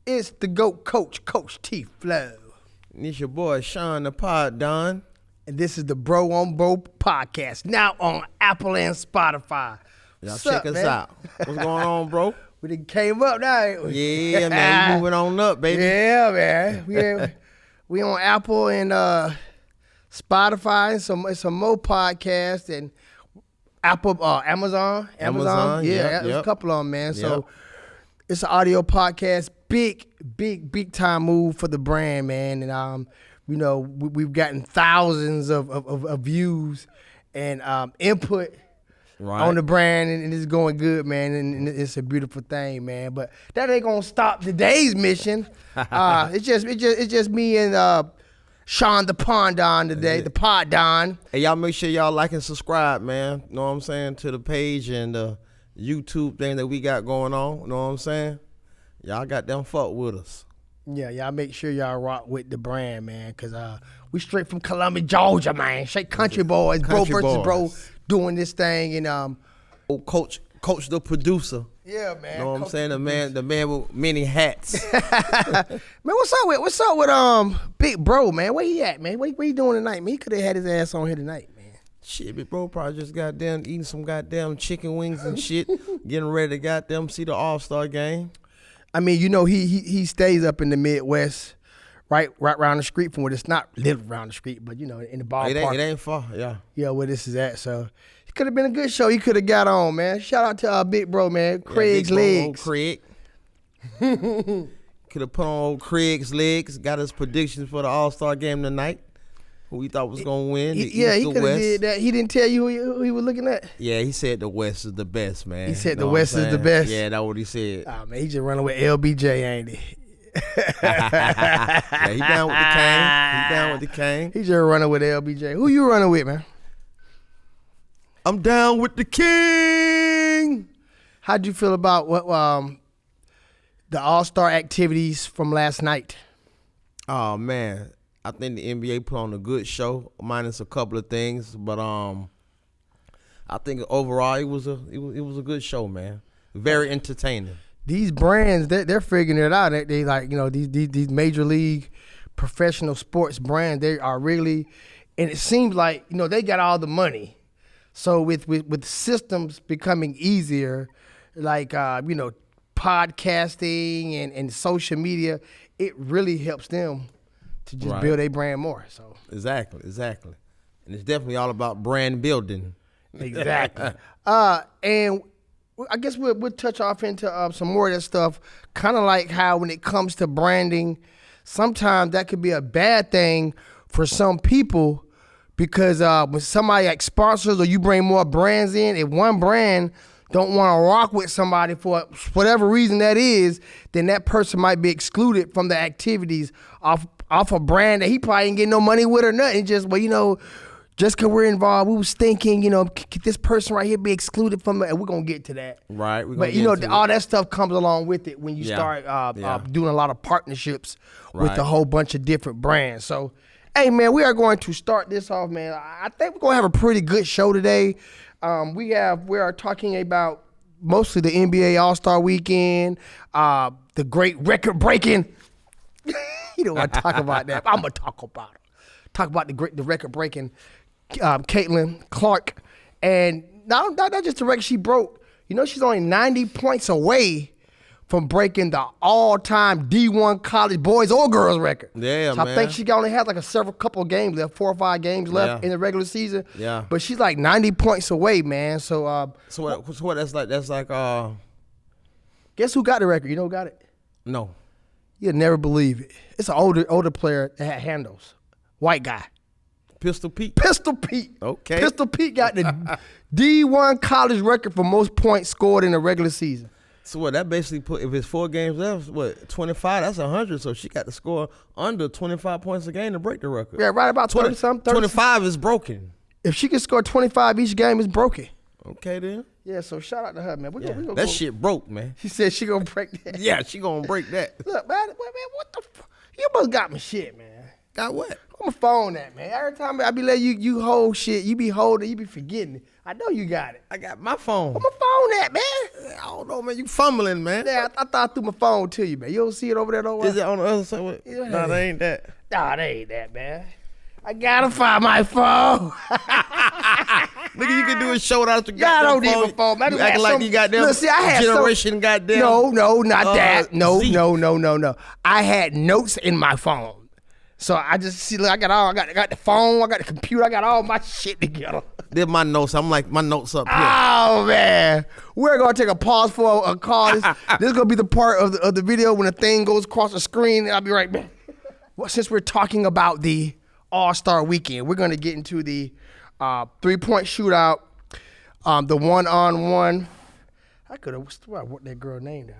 It's the GOAT Coach, Coach T Flow. And it's your boy, Sean the Pod Don. And this is the Bro on Bro podcast, now on Apple and Spotify. Y'all check us out. What's going on, bro? We done came up now, ain't we? Yeah, man. We moving on up, baby. Yeah, man. We on Apple and Spotify and some more podcasts and Apple, Amazon. Yeah, there's a couple of them, man. So it's an audio podcast. Big time move for the brand, man. And we've gotten thousands of views and input on the brand, and it's going good, man. And it's a beautiful thing, man. But that ain't gonna stop today's mission. It's just me and Sean the Pondon today, the Pod Don. Hey, y'all make sure y'all like and subscribe, man. Know what I'm saying? To the page and the YouTube thing that we got going on. Know what I'm saying? Y'all got them fuck with us. Yeah, y'all make sure y'all rock with the brand, man, because we straight from Columbia, Georgia, man. Straight country boys, bro, doing this thing. And Coach the producer. Yeah, man. Know what I'm saying? The man with many hats. Man, what's up with Big Bro, man? Where he at, man? What he doing tonight, man? He could have had his ass on here tonight, man. Shit, Big Bro probably just goddamn eating some goddamn chicken wings and shit, getting ready to goddamn see the All-Star game. I mean, he stays up in the Midwest, right around the street from where it's not literally around the street, but in the ballpark. It ain't far, yeah. Yeah, where this is at. So it could have been a good show. He could have got on, man. Shout out to our Big Bro, man, Craig's legs. Craig. Could have put on old Craig's legs. Got his predictions for the All-Star game tonight. Who he thought was gonna win? He could have did that. He didn't tell you who he was looking at. Yeah, he said the West is the best, man. He said the West is the best. Yeah, that's what he said. Oh man, he just running with LBJ, ain't he? Yeah, he down with the King. He just running with LBJ. Who you running with, man? I'm down with the King. How'd you feel about what the All-Star activities from last night? Oh man, I think the NBA put on a good show, minus a couple of things, but I think overall it was a good show, man. Very entertaining. These brands, they're figuring it out. They like these major league professional sports brands. They are really, and it seems like they got all the money. So with systems becoming easier, like podcasting and social media, it really helps them to just build a brand more. So exactly, and it's definitely all about brand building. Exactly. And I guess we'll touch off into some more of that stuff. Kind of like how when it comes to branding, sometimes that could be a bad thing for some people because when somebody like sponsors or you bring more brands in, if one brand don't want to rock with somebody for whatever reason that is, then that person might be excluded from the activities off a brand that he probably ain't getting no money with or nothing. Just just because we're involved, we was thinking, could this person right here be excluded from it? And we're going to get to that. Right. But, all that stuff comes along with it when you start doing a lot of partnerships with a whole bunch of different brands. So, hey, man, we are going to start this off, man. I think we're going to have a pretty good show today. We are talking about mostly the NBA All-Star Weekend, the great record-breaking. You don't want to talk about that. I'm going to talk about it. Talk about the record-breaking Caitlin Clark. And not just the record she broke. She's only 90 points away from breaking the all-time D1 college boys or girls record. Yeah, so man. I think she only has like a couple of games left, 4 or 5 games left in the regular season. Yeah. But she's like 90 points away, man. So what that's like guess who got the record? You know who got it? No. You'll never believe it. It's an older player that had handles. White guy. Pistol Pete. Okay. Pistol Pete got the D1 college record for most points scored in the regular season. So that basically if it's 4 games left, 25, that's 100. So she got to score under 25 points a game to break the record. Yeah, right about 20-something. 25 is broken. If she can score 25 each game, it's broken. Okay, then. Yeah, so shout out to her, man. That shit broke, man. She said she gonna break that. Yeah, she gonna break that. Look, man, what the fuck? You must got me shit, man. Got what? On my phone that, man. Every time I be letting you hold shit, you be holding, you be forgetting it. I know you got it. I got my phone. On my phone that, man. I don't know, man. You fumbling, man. Yeah, I thought I threw my phone to you, man. You don't see it over there, though? Is it on the other side? No, that ain't that. Nah, that ain't that, man. I gotta find my phone. Nigga, you can do a show without your I don't goddamn need my phone. Man, You acting like you got them generation goddamn. No, not that. No. Z. No. I had notes in my phone. So I just see, look, I got the phone, I got the computer, I got all my shit together. They're my notes. I'm like, my notes up here. Oh, man. We're going to take a pause for a call. This is going to be the part of the video when the thing goes across the screen. I'll be right back. Well, since we're talking about the All-Star Weekend, we're going to get into the three-point shootout, the one-on-one. I could have wrote that girl's name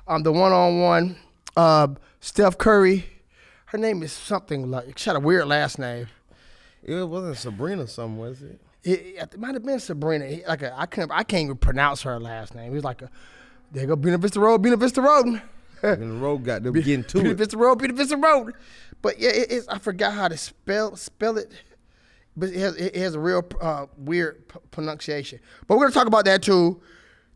down. The one-on-one, Steph Curry. Her name is something like, she had a weird last name. It wasn't Sabrina something, was it? It might have been Sabrina. I can't even pronounce her last name. It was like there go Buena Vista Road. And the road got them getting to Buena Vista Road. But yeah, I forgot how to spell it. But it has a real weird pronunciation. But we're gonna talk about that too.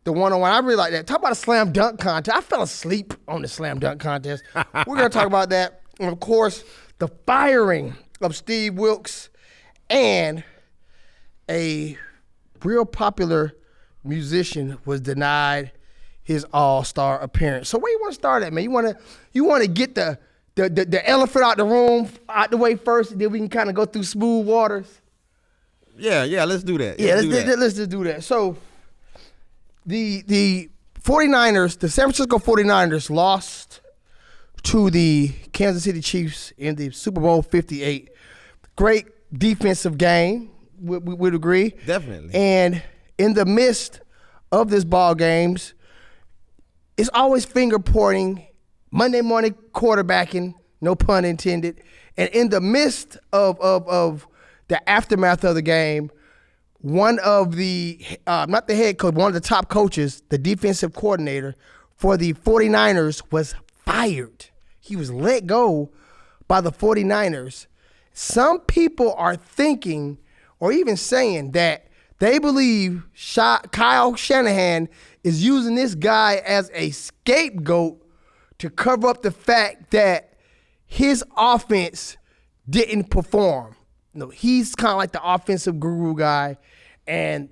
The one-on-one, I really like that. Talk about a slam dunk contest. I fell asleep on the slam dunk contest. We're gonna talk about that. And of course, the firing of Steve Wilks and a real popular musician was denied his all-star appearance. So where you want to start at, man? You want to get the elephant out the room, out the way first, and then we can kind of go through smooth waters. Yeah, let's do that. Let's just do that. So the 49ers, the San Francisco 49ers lost to the Kansas City Chiefs in the Super Bowl 58. Great defensive game, we'd agree. Definitely. And in the midst of this ball games, it's always finger pointing, Monday morning quarterbacking, no pun intended. And in the midst of the aftermath of the game, one of the, not the head coach, one of the top coaches, the defensive coordinator for the 49ers was fired. He was let go by the 49ers. Some people are thinking or even saying that they believe Kyle Shanahan is using this guy as a scapegoat to cover up the fact that his offense didn't perform. No, he's kind of like the offensive guru guy, and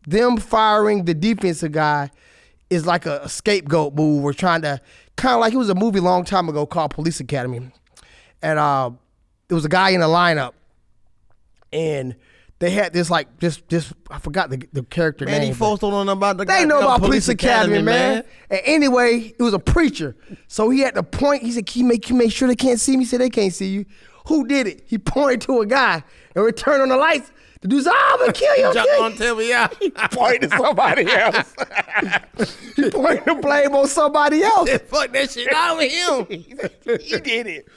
them firing the defensive guy is like a scapegoat move. We're trying to, kind of like, it was a movie a long time ago called Police Academy. And there was a guy in the lineup, and they had this I forgot the character name. Man, these folks don't know about the They know about Police Academy, man. And anyway, it was a preacher. So he had to point, he said, can you make sure they can't see me? He said, they can't see you. Who did it? He pointed to a guy and we turned on the lights. The dude's, I'm gonna kill you. He pointed to somebody else. He pointed the blame on somebody else. Fuck that shit out with him. He did it.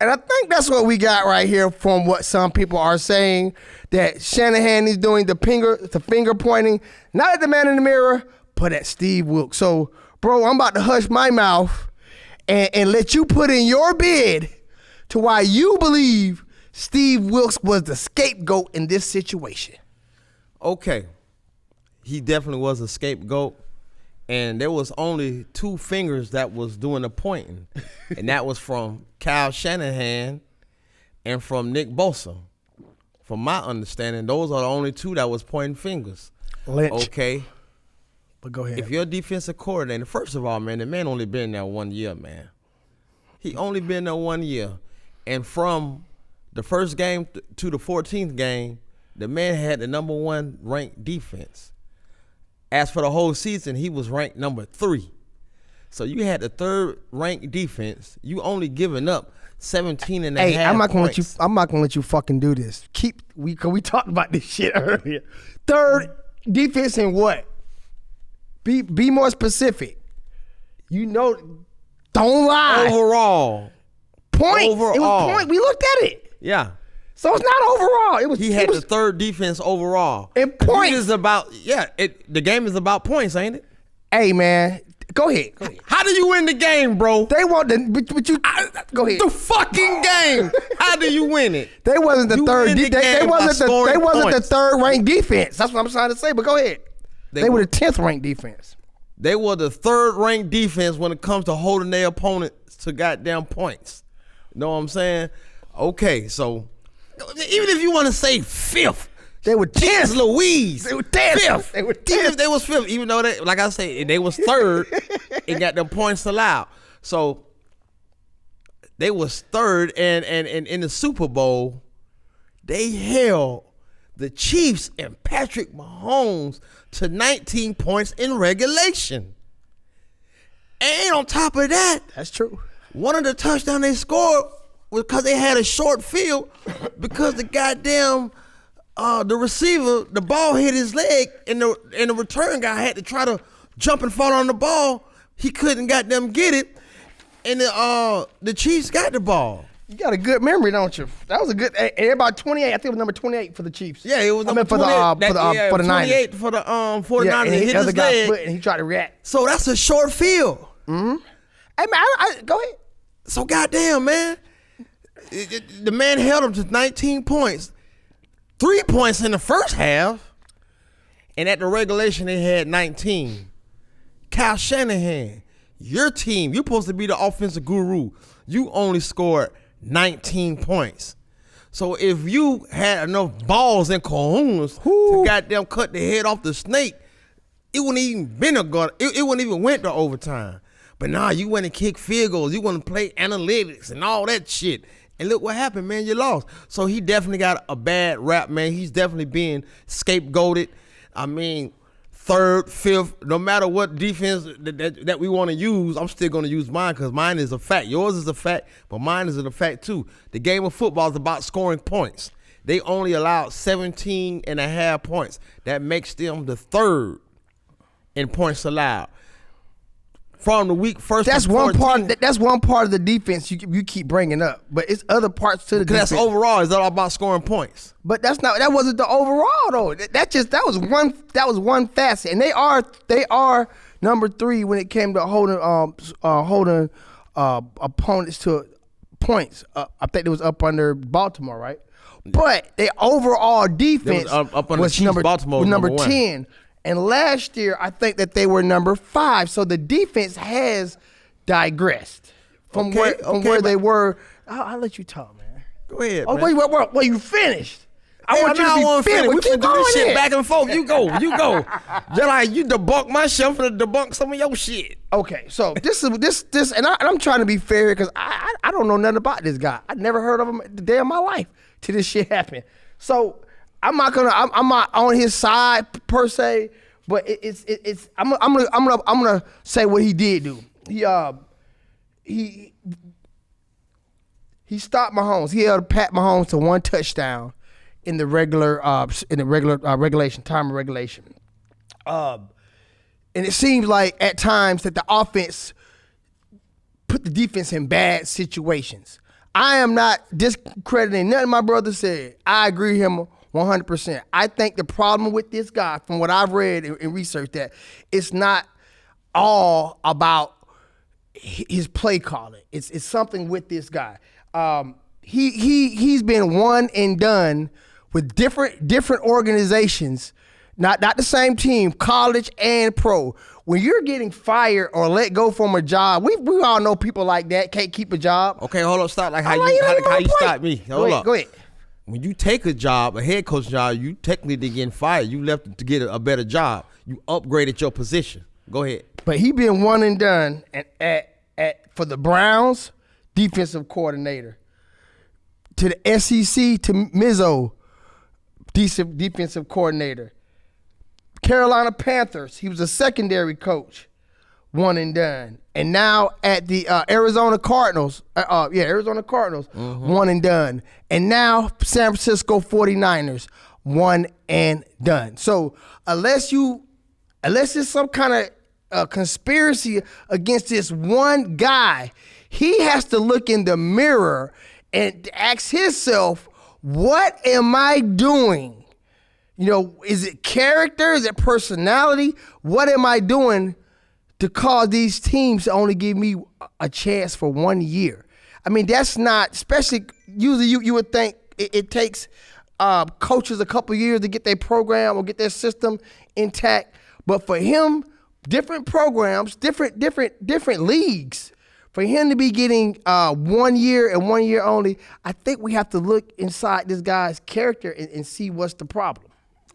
And I think that's what we got right here from what some people are saying, that Shanahan is doing the finger pointing, not at the man in the mirror, but at Steve Wilks. So, bro, I'm about to hush my mouth and let you put in your bid to why you believe Steve Wilks was the scapegoat in this situation. Okay. He definitely was a scapegoat. And there was only two fingers that was doing the pointing. And that was from Kyle Shanahan and from Nick Bosa. From my understanding, those are the only two that was pointing fingers. Lynch. Okay. But go ahead. If you're a defensive coordinator, first of all, man, the man only been there 1 year, man. He only been there 1 year. And from the first game to the 14th game, the man had the number 1 ranked defense. As for the whole season, he was ranked number 3. So you had the 3rd ranked defense. You only giving up 17 and a half I'm not points. gonna let you fucking do this. We talked about this shit earlier. 3rd defense in what? Be more specific. You know, don't lie. Overall. Points. Overall. It was point. We looked at it. Yeah. So it's not overall. He had the 3rd defense overall. And points. It is about, the game is about points, ain't it? Hey, man. Go ahead. How do you win the game, bro? They want go ahead. The fucking game. How do you win it? They wasn't the third. They wasn't the 3rd ranked defense. That's what I'm trying to say. But go ahead. They were the 10th ranked defense. They were the third-ranked defense when it comes to holding their opponents to goddamn points. You know what I'm saying? Okay, so even if you want to say fifth, they were 10th. Louise. They were 10th. Fifth. They were 10th. Even if they was fifth, even though they, like I say, they was third and got them points allowed. So they was third, and in the Super Bowl, they held the Chiefs and Patrick Mahomes to 19 points in regulation. And on top of that, that's true. One of the touchdowns they scored was because they had a short field because the goddamn the receiver, the ball hit his leg, and the return guy had to try to jump and fall on the ball. He couldn't goddamn get it, and the Chiefs got the ball. You got a good memory, don't you? That was a good. About 28. I think it was number 28 for the Chiefs. Yeah, it was number 28 for the 28 for the 49ers. Yeah, and he hit his leg, and he tried to react. So that's a short field. Mm-hmm. Hey man, go ahead. So goddamn, man, the man held him to 19 points, 3 points in the first half, and at the regulation they had 19. Kyle Shanahan, your team, you're supposed to be the offensive guru. You only scored 19 points. So if you had enough balls and kahunas to goddamn cut the head off the snake, it wouldn't even been a gun. It wouldn't even went to overtime. But nah, you went and kick field goals. You want to play analytics and all that shit. And look what happened, man. You lost. So he definitely got a bad rap, man. He's definitely being scapegoated. I mean, third, fifth, no matter what defense that we want to use, I'm still going to use mine because mine is a fact. Yours is a fact, but mine is a fact too. The game of football is about scoring points. They only allowed 17 and a half points. That makes them the third in points allowed. From the week first, that's one part. That's one part of the defense you keep bringing up, but it's other parts to the defense. That's overall. It's all about scoring points. But that's not. That wasn't the overall though. That was one facet, and they are number 3 when it came to holding opponents to points. I think it was up under Baltimore, right? But their overall defense up under was number 10. And last year, I think that they were number 5. So the defense has digressed from where they were. I'll let you talk, man. Go ahead, man. Wait, you finished. I want you to be finished. We can do this shit back and forth. You go. Just like you debunk my shit, I'm finna debunk some of your shit. Okay, so this, and I'm trying to be fair because I don't know nothing about this guy. I never heard of him the day of my life till this shit happened. So I'm not on his side per se, but I'm gonna say what he did do. He stopped Mahomes. He held Pat Mahomes to 1 touchdown in the regular regulation time of regulation. And it seems like at times that the offense put the defense in bad situations. I am not discrediting nothing my brother said. I agree with him 100%. I think the problem with this guy, from what I've read and researched, that it's not all about his play calling. It's something with this guy. He's been one and done with different organizations, not the same team, college and pro. When you're getting fired or let go from a job, we all know people like that can't keep a job. Okay, hold up, stop. Like how you stop me. Hold up. Go ahead. When you take a job, a head coach job, you technically didn't get fired. You left to get a better job. You upgraded your position. Go ahead. But he been one and done for the Browns, defensive coordinator. To the SEC, to Mizzo, defensive coordinator. Carolina Panthers, he was a secondary coach, one and done. And now at the Arizona Cardinals, one and done. And now San Francisco 49ers, one and done. So unless it's some kind of conspiracy against this one guy, he has to look in the mirror and ask himself, what am I doing? You know, is it character? Is it personality? What am I doing to cause these teams to only give me a chance for 1 year? I mean, that's not, especially usually you would think it takes coaches a couple years to get their program or get their system intact. But for him, different programs, different leagues. For him to be getting 1 year and 1 year only, I think we have to look inside this guy's character and see what's the problem.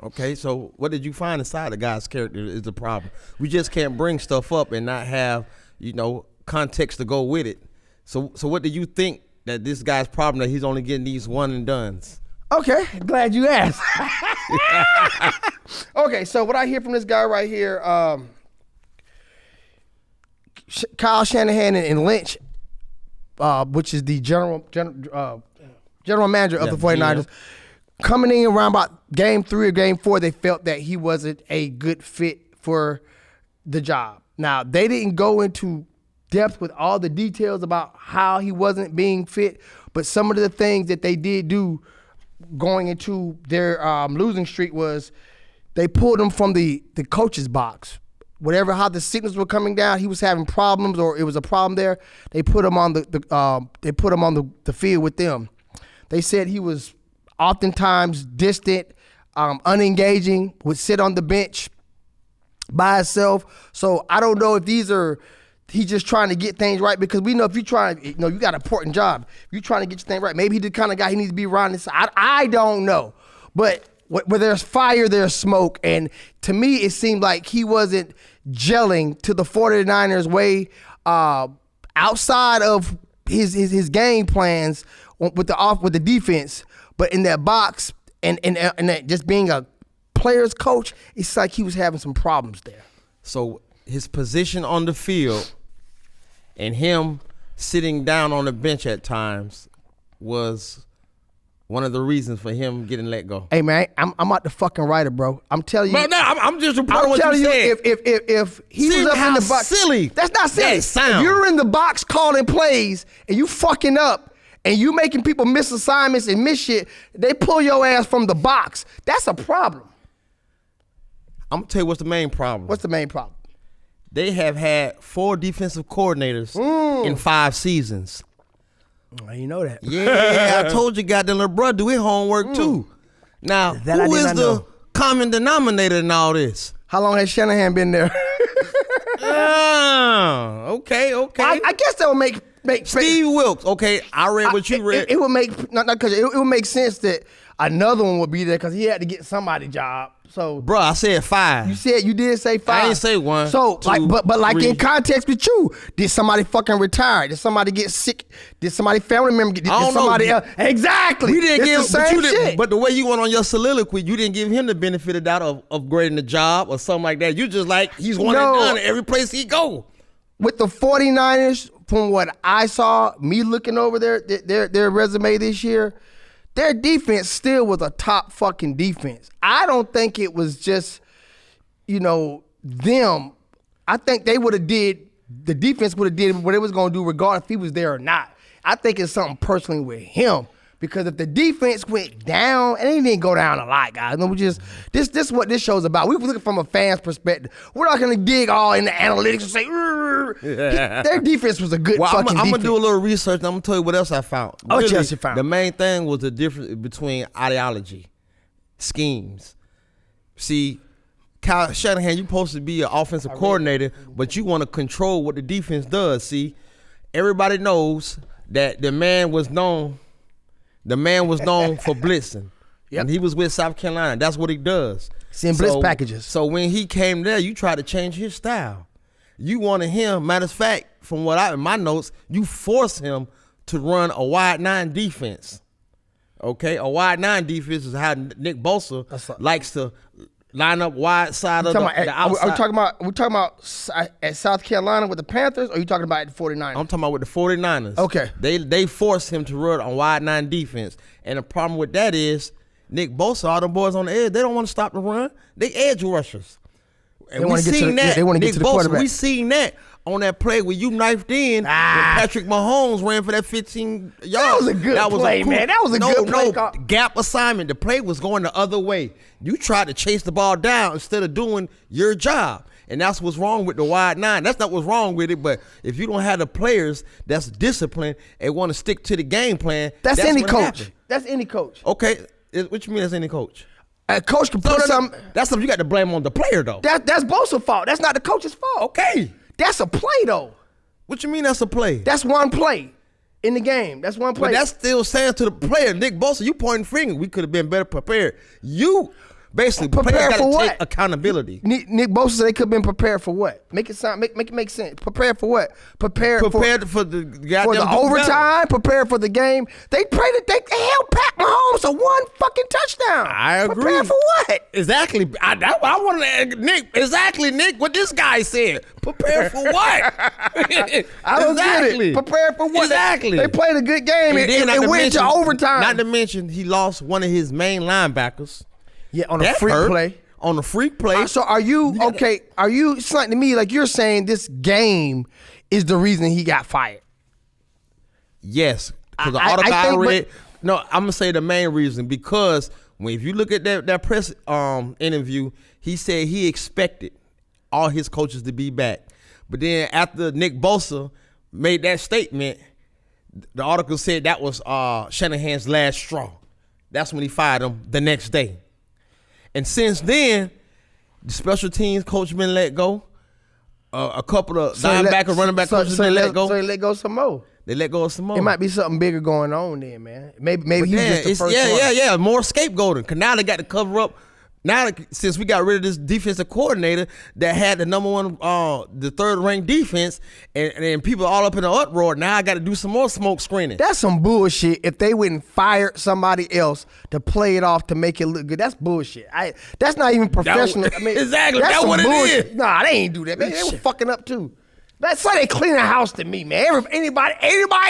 Okay, so what did you find inside the guy's character is the problem? We just can't bring stuff up and not have, context to go with it. So what do you think that this guy's problem that he's only getting these one and dones? Okay, glad you asked. Okay, so what I hear from this guy right here, Kyle Shanahan and Lynch, which is the general manager of the 49ers, coming in around about game 3 or game 4, they felt that he wasn't a good fit for the job. Now, they didn't go into depth with all the details about how he wasn't being fit, but some of the things that they did do going into their losing streak was they pulled him from the coach's box. How the signals were coming down, he was having problems, or it was a problem there. They put him on the field with them. They said he was oftentimes distant, unengaging, would sit on the bench by himself. So I don't know if he's just trying to get things right, because we know if you you got an important job. If you're trying to get your thing right, maybe he's the kind of guy he needs to be around this. I don't know, but where there's fire, there's smoke. And to me, it seemed like he wasn't gelling to the 49ers way outside of his game plans with the defense. But in that box and that just being a player's coach, it's like he was having some problems there. So his position on the field and him sitting down on the bench at times was one of the reasons for him getting let go. Hey man, I'm out the fucking writer, bro. I'm telling you. But no, I'm just reporting what you said. If he was up in the box, silly. That's not silly. That sound. If you're in the box calling plays and you fucking up and you making people miss assignments and miss shit, they pull your ass from the box. That's a problem. I'm gonna tell you what's the main problem. What's the main problem? They have had 4 defensive coordinators in 5 seasons. You know that. Yeah, I told you, goddamn little brother do his homework too. Now, who is the common denominator in all this? How long has Shanahan been there? Okay. I guess that would make Steve Wilks. Okay, I read what you read. It would make not because it would make sense that another one would be there because he had to get somebody's job. So, bro, I said 5. You did say 5. I didn't say 1. So, 2, but 3. in context with you, did somebody fucking retire? Did somebody get sick? Did somebody family member get? Did somebody else? Exactly. We didn't give the same shit. But the way you went on your soliloquy, you didn't give him the benefit of doubt of upgrading the job or something like that. You just like he's one and done every place he go. With the 49ers, from what I saw, me looking over their resume this year, their defense still was a top fucking defense. I don't think it was just, them. I think the defense would have did what it was going to do regardless if he was there or not. I think it's something personally with him. Because if the defense went down, and it didn't go down a lot, guys. No, this is what this show's about. We were looking from a fan's perspective. We're not going to dig all in the analytics and say, their defense was a good fucking defense. I'm going to do a little research, and I'm going to tell you what else I found. What else you found? The main thing was the difference between ideology, schemes. See, Kyle Shanahan, you're supposed to be an offensive coordinator, but you want to control what the defense does. See, everybody knows that the man was known for blitzing. Yep. And he was with South Carolina. That's what he does. Send blitz packages. So when he came there, you tried to change his style. You wanted him, matter of fact, from what in my notes, you forced him to run a wide 9 defense. Okay? A wide 9 defense is how Nick Bosa likes to line up wide side of the outside. We're talking about at South Carolina with the Panthers, or are you talking about at the 49ers? I'm talking about with the 49ers. Okay. They forced him to run on wide 9 defense. And the problem with that is Nick Bosa, all them boys on the edge, they don't want to stop the run. They edge rushers. And we seen that. They want to get to the quarterback. We seen that on that play where you knifed in when Patrick Mahomes ran for that 15 yards. That was a good play, man. That was a good play. Gap assignment. The play was going the other way. You tried to chase the ball down instead of doing your job. And that's what's wrong with the wide 9. That's not what's wrong with it, but if you don't have the players that's disciplined and want to stick to the game plan, that's any coach. Happen. That's any coach. Okay. What you mean that's any coach? A coach can put something. That's something you got to blame on the player, though. That's Bosa's fault. That's not the coach's fault. Okay. That's a play, though. What you mean that's a play? That's one play in the game. That's one play. But that's still saying to the player, Nick Bosa, you pointing finger. We could have been better prepared. You basically prepared for what? Take accountability. Nick Bosa said they could have been prepared for what? Make it make sense. Prepared for what? Prepared for the overtime. Prepared for the game. They held Pat Mahomes to one fucking touchdown. I agree. Prepared for what? Exactly. I want to ask Nick. Exactly, Nick. What this guy said. Prepared for what? I don't get it. Prepared for what? Exactly. They played a good game and it went to overtime. Not to mention he lost one of his main linebackers. Yeah, on a freak play. On a freak play. So are you okay? Are you something to me like you're saying this game is the reason he got fired? Yes, because the article I read. No, I'm gonna say the main reason because if you look at that press interview, he said he expected all his coaches to be back, but then after Nick Bosa made that statement, the article said that was Shanahan's last straw. That's when he fired him the next day. And since then, the special teams coach been let go. A couple of linebacker, running back coaches been let go. So they let go some more. They let go of some more. It might be something bigger going on there, man. Maybe he's just the first one. Yeah. More scapegoating. Because now they got to cover up. Now, since we got rid of this defensive coordinator that had the number one, the third-ranked defense, and people all up in the uproar, now I got to do some more smoke screening. That's some bullshit. If they wouldn't fire somebody else to play it off to make it look good, that's bullshit. That's not even professional. Exactly. That's what bullshit. It is. Nah, they ain't do that, man. They were fucking up, too. That's why they clean the house to me, man. Anybody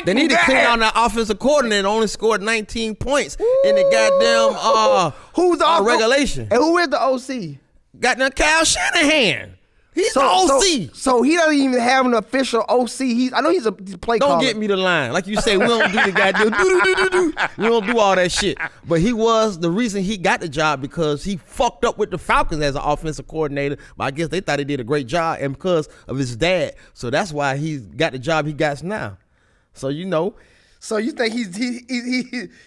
They need to clean on the offensive coordinator. Only scored 19 points in the goddamn who's the regulation. And who is the OC? Goddamn Kyle Shanahan. He's the OC. So he doesn't even have an official OC. I know he's a play caller. Don't get me the line. Like you say, we don't do the goddamn do. We don't do all that shit. But he was the reason he got the job because he fucked up with the Falcons as an offensive coordinator. But I guess they thought he did a great job and because of his dad. So that's why he got the job he got now. So So you think he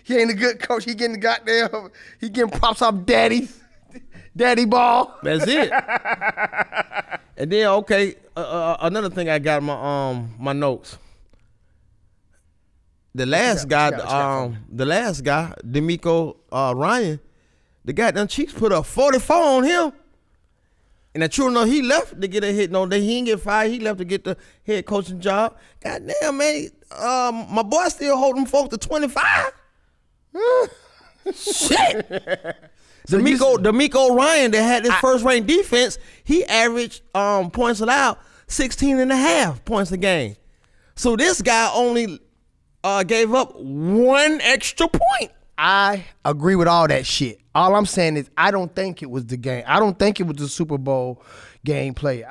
ain't a good coach? He getting props off daddy ball. That's it. And then another thing I got in my notes. The last guy, D'Amico Ryan, the goddamn Chiefs put a 44 on him. And true enough, he left to get a hit. No, he didn't get fired. He left to get the head coaching job. Goddamn, man, my boy still holding folks to 25. Shit. D'Amico Ryan that had this first-ranked defense, he averaged points allowed 16.5 points a game. So this guy only gave up one extra point. I agree with all that shit. All I'm saying is I don't think it was the game. I don't think it was the Super Bowl gameplay.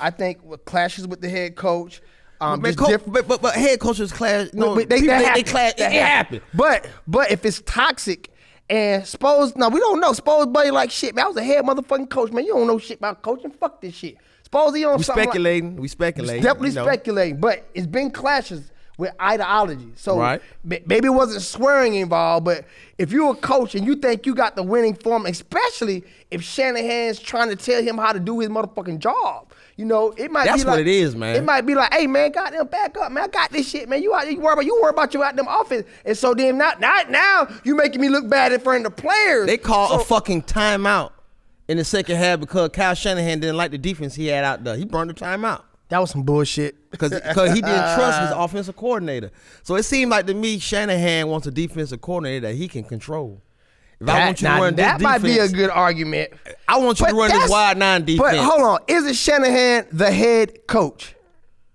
I think with clashes with the head coach. But head coaches clash. No, they clash. It happened. But if it's toxic. And Spo's, we don't know. Spo's buddy like shit, man. I was a head motherfucking coach, man. You don't know shit about coaching. Fuck this shit. Spo's, he on something We speculating. Definitely speculating. But it's been clashes with ideology. So maybe it wasn't swearing involved, but if you're a coach and you think you got the winning form, especially if Shanahan's trying to tell him how to do his motherfucking job, it might be like. That's what it is, man. It might be like, hey, man, goddamn, back up, man. I got this shit, man. You worry about your goddamn offense. And so then now you making me look bad in front of the players. They called a fucking timeout in the second half because Kyle Shanahan didn't like the defense he had out there. He burned the timeout. That was some bullshit. Because he didn't trust his offensive coordinator. So it seemed like to me Shanahan wants a defensive coordinator that he can control. That might be a good argument. I want you to run this wide nine defense. But hold on. Isn't Shanahan the head coach?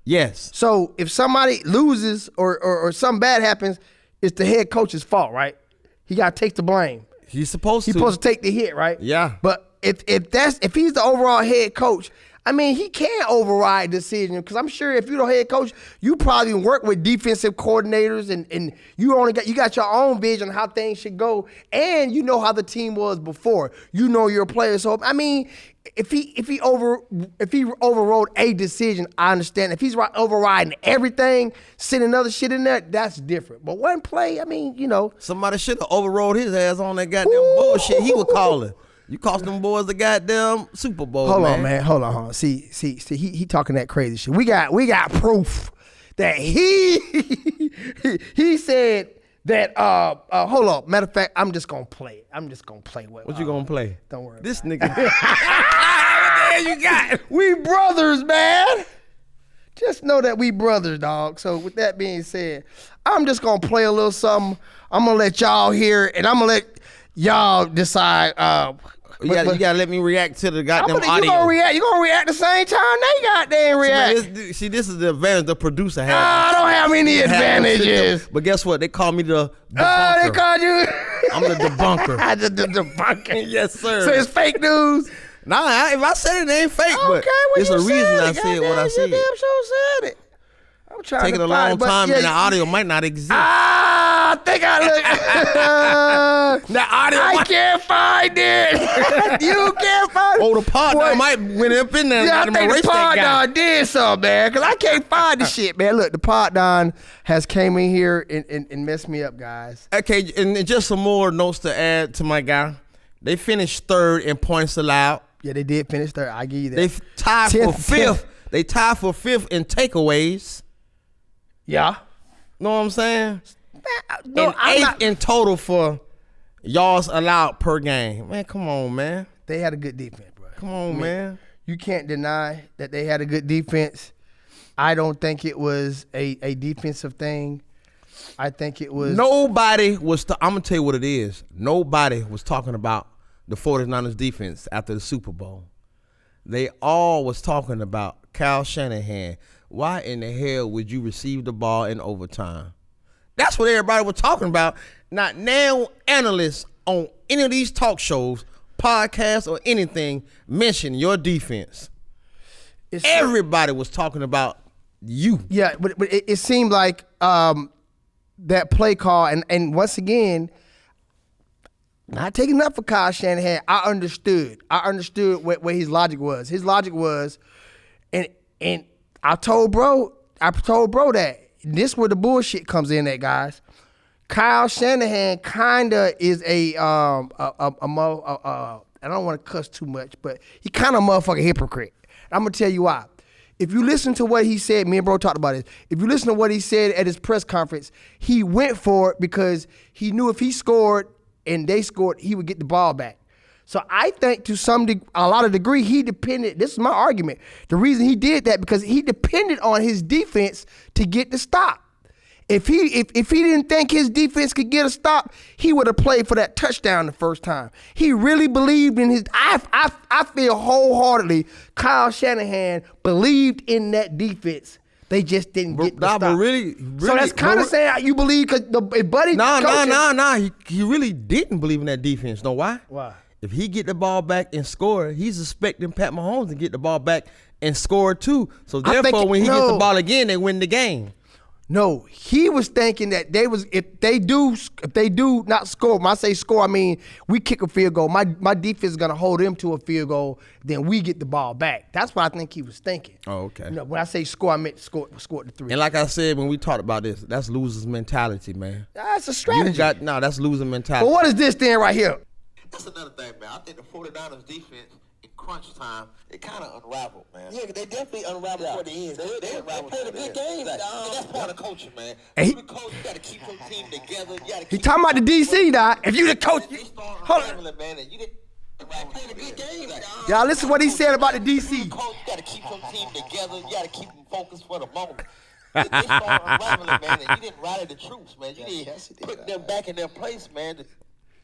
Yes. So if somebody loses or something bad happens, it's the head coach's fault, right? He got to take the blame. He's supposed to. He's supposed to take the hit, right? Yeah. But if he's the overall head coach, I mean, he can override decision because I'm sure if you're the head coach, you probably work with defensive coordinators and you got your own vision on how things should go, and you know how the team was before. You know your players. So I mean, if he overrode a decision, I understand. If he's overriding everything, sending other shit in there, that's different. But one play, I mean, you know, somebody should have overrode his ass on that goddamn bullshit he was calling. You cost them boys the goddamn Super Bowl. Hold on, man. Hold on. See. He talking that crazy shit. We got proof that he said that. Hold up. Matter of fact, I'm just gonna play it. What you gonna play? Don't worry. This nigga. What the hell you got? We brothers, man. Just know that we brothers, dog. So with that being said, I'm just gonna play a little something. I'm gonna let y'all hear, and I'm gonna let y'all decide. You gotta let me react to the goddamn audio. You gonna react the same time they goddamn react. See, this is the advantage the producer has. I don't have any advantages. But guess what? They call me the debunker. They called you. I'm the debunker. the debunker. Yes, sir. So it's fake news. Nah, if I said it ain't fake, but it's a reason I said what I said. You damn sure said it. I'm trying taking to a long time, and the audio might not exist. I think I look. The audio. I can't find it. You can't find it. Oh, the pod dog might went up in there. Yeah, I think the pod dog did something, man, because I can't find the shit, man. Look, the pod dog has came in here and messed me up, guys. Okay, and just some more notes to add to my guy. They finished third in points allowed. Yeah, they did finish third. I give you that. They tied for fifth. They tied for fifth in takeaways. Yeah. Know what I'm saying? No, and eighth in total for yards allowed per game. Man, come on, man. They had a good defense, bro. Come on, man. You can't deny that they had a good defense. I don't think it was a defensive thing. I think it was. Nobody was, I'm going to tell you what it is. Nobody was talking about the 49ers defense after the Super Bowl. They all was talking about Kyle Shanahan. Why in the hell would you receive the ball in overtime? That's what everybody was talking about. Not now analysts on any of these talk shows, podcasts, or anything mention your defense. Everybody was talking about you. Yeah, but it seemed like that play call, and once again, not taking up for Kyle Shanahan, I understood what his logic was. His logic was, and I told bro that this where the bullshit comes in at, guys. Kyle Shanahan kinda is I don't want to cuss too much, but he kind of motherfucking hypocrite. I'm gonna tell you why. If you listen to what he said, me and bro talked about this. If you listen to what he said at his press conference, he went for it because he knew if he scored and they scored, he would get the ball back. So I think to a lot of degree, he depended. This is my argument. The reason he did that because he depended on his defense to get the stop. If he didn't think his defense could get a stop, he would have played for that touchdown the first time. He really believed in his. I feel wholeheartedly Kyle Shanahan believed in that defense. They just didn't get the stop. Really, so that's kind of saying you believe because the buddy. No. He really didn't believe in that defense. Know why? Why? If he get the ball back and score, he's expecting Pat Mahomes to get the ball back and score too. So therefore, when he gets the ball again, they win the game. No, he was thinking that if they do not score. When I say score, I mean we kick a field goal. My defense is gonna hold them to a field goal. Then we get the ball back. That's what I think he was thinking. Oh, okay. You know, when I say score, I meant score the 3. And like I said when we talked about this, that's loser's mentality, man. That's a strategy. That's loser mentality. But what is this then right here? That's another thing, man. I think the 49ers defense in crunch time, it kind of unraveled, man. Yeah, they definitely unraveled toward the end. They played a good game. That's part of coaching, man. Hey, you the coach, you got to keep your team together. He talking about the DC, dog. If you the coach, hold on. Man, and you didn't play a good game. Y'all listen to what he said about the DC. Coach, you got to keep your team together. You got to keep them focused for the moment. They started unraveling, man, and you didn't rally the troops, man. You didn't put them back in their place, man.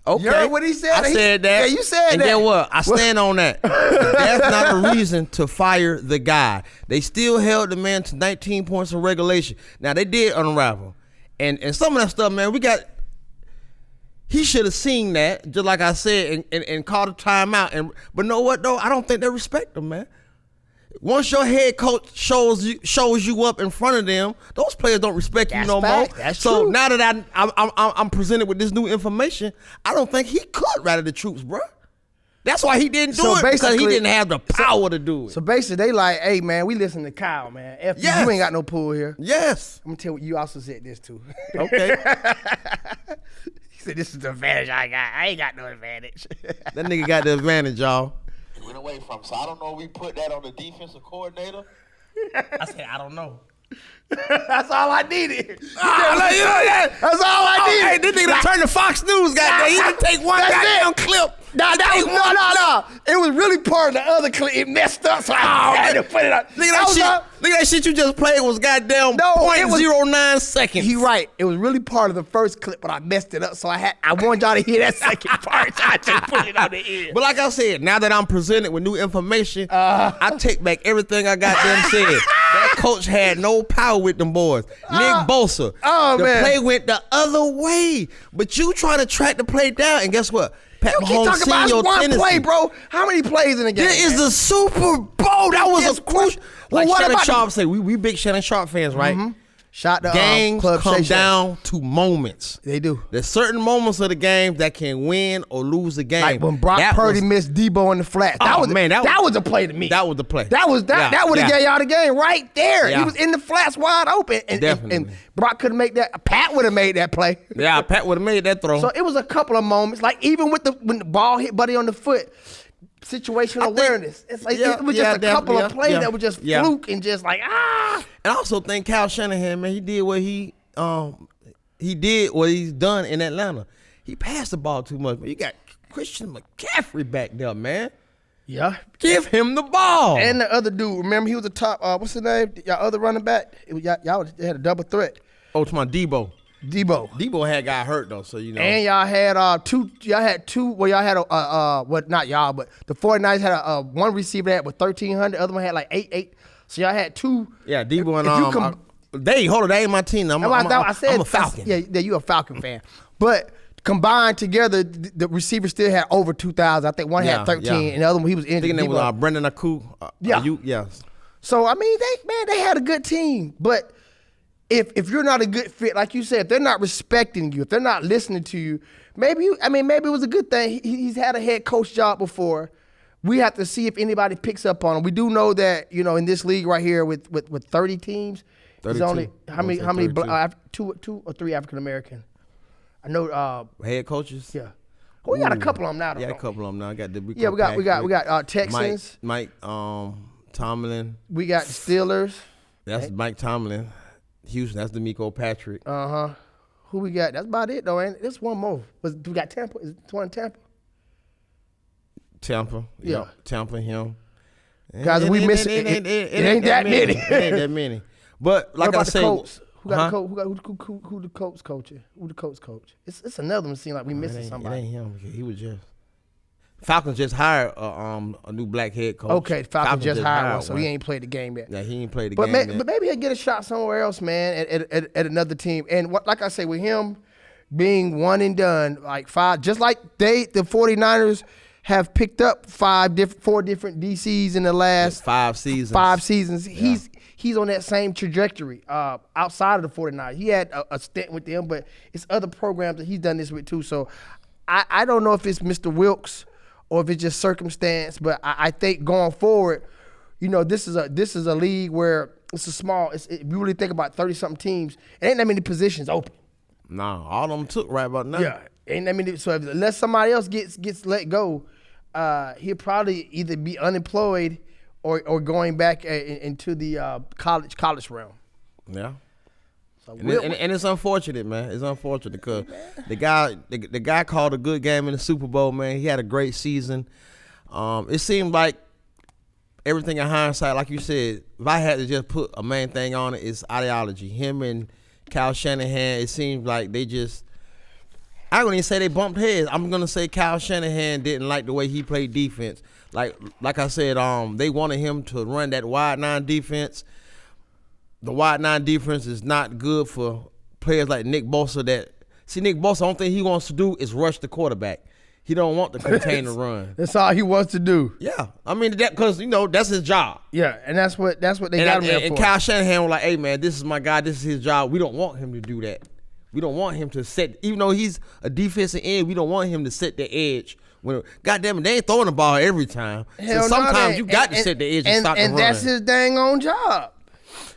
Okay. You heard what he said? I said that. Yeah, you said and that. And then what? I stand on that. That's not a reason to fire the guy. They still held the man to 19 points of regulation. Now, they did unravel. And some of that stuff, man, he should have seen that, just like I said, and called a timeout. But know what, though? I don't think they respect him, man. Once your head coach shows you up in front of them, those players don't respect you no more. That's so true. now that I'm presented with this new information, I don't think he could rally the troops, bro. That's why he didn't do it, because he didn't have the power to do it. So basically, they like, hey, man, we listen to Kyle, man. You ain't got no pull here. Yes. I'm going to tell you, you also said this, too. Okay. He said, this is the advantage I got. I ain't got no advantage. That nigga got the advantage, y'all. He went away from, so I don't know if we put that on the defensive coordinator. I said, I don't know. That's all I needed. That's all I needed. Hey, this nigga turn to Fox News, goddamn. He didn't take one goddamn clip. No. It was really part of the other clip. It messed up, so I had to put it up. Look at that shit you just played was goddamn 0.09 seconds. He right. It was really part of the first clip, but I messed it up, so I wanted y'all to hear that second part, so I just put it on the end. But like I said, now that I'm presented with new information, I take back everything I got them said. That coach had no power with them boys. Nick Bosa. The play went the other way. But you trying to track the play down, and guess what? Pat Mahomes seen your one play, bro. How many plays in the game? There is the Super Bowl. That was a crucial. Like Shannon Sharp say, we big Shannon Sharp fans, right? Mm-hmm. Shot the games club come station. down to moments. They do. There's certain moments of the game that can win or lose the game. Like when Brock Purdy missed Debo in the flat. That was a play to me. That was the play. That would have gave y'all the game right there. Yeah. He was in the flats wide open. And Brock couldn't make that. Pat would have made that play. Yeah, Pat would have made that throw. So it was a couple of moments. Like even when the ball hit Buddy on the foot, situational awareness. It's like it was just a couple of plays that were just fluke and just like And I also think Kyle Shanahan, man, he did what he's done in Atlanta. He passed the ball too much. You got Christian McCaffrey back there, man. Yeah. Give him the ball. And the other dude, remember he was the top, what's his name? Y'all other running back? Y'all had a double threat. Oh, to my Debo. Debo had got hurt though, so you know. And y'all had two. Well, y'all had not y'all, but the 49ers had one receiver that with 1,300. The other one had like 8. So y'all had two. Yeah, Debo and they ain't my team. I'm a Falcon. Yeah, you a Falcon fan. But combined together, the receiver still had over 2,000. I think one had 13, and the other one he was injured. I think it was Brendan Aku. Yes. So I mean, they had a good team, but. If you're not a good fit, like you said, if they're not respecting you, if they're not listening to you, maybe it was a good thing. He's had a head coach job before. We have to see if anybody picks up on him. We do know that, in this league right here with 30 teams, there's only how many 2 or 3 African American. I know head coaches. Yeah. We got a couple of them now. Yeah, a couple of them now. We got Texans. Mike Tomlin. We got the Steelers. That's Mike Tomlin. Houston, that's D'Amico Patrick. Who we got? That's about it, though, ain't it? There's one more. We got Tampa. Is it one in Tampa? Tampa. Yeah. Tampa, him. Guys, we miss it. It ain't that many. It ain't that many. But like I said, who the Colts coaching? Who the Colts coach? It's another one. Seem like we missing somebody. It ain't him. He was just. Falcons just hired a new black head coach. Okay, Falcons just hired one, so he ain't played the game yet. Yeah, he ain't played the game yet. But maybe he'll get a shot somewhere else, man, at another team. And like I say, with him being one and done, like 5, just like the 49ers have picked up 4 different DCs in the last 5 seasons. 5 seasons. Yeah. He's on that same trajectory outside of the 49ers. He had a stint with them, but it's other programs that he's done this with too. So I don't know if it's Mr. Wilks or if it's just circumstance, but I think going forward, this is a league where it's a small. If you really think about 30-something teams, it ain't that many positions open. Nah, all of them took right about now. Yeah, ain't that many. So unless somebody else gets let go, he'll probably either be unemployed or going back into the college realm. Yeah. And it's unfortunate, man. It's unfortunate because the guy called a good game in the Super Bowl, man. He had a great season. It seemed like everything in hindsight, like you said, if I had to just put a main thing on it, it's ideology. Him and Kyle Shanahan, it seems like they just – I wouldn't even say they bumped heads. I'm going to say Kyle Shanahan didn't like the way he played defense. Like I said, they wanted him to run that wide 9 defense. The wide 9 defense is not good for players like Nick Bosa. Nick Bosa, the only thing he wants to do is rush the quarterback. He don't want to contain the run. That's all he wants to do. Yeah, I mean that because that's his job. Yeah, and that's what they got him there for. And Kyle Shanahan was like, "Hey man, this is my guy. This is his job. We don't want him to do that. We don't want him to set. Even though he's a defensive end, we don't want him to set the edge. When goddamn it, they ain't throwing the ball every time. So sometimes you got to set the edge and stop the run. And that's his dang on job.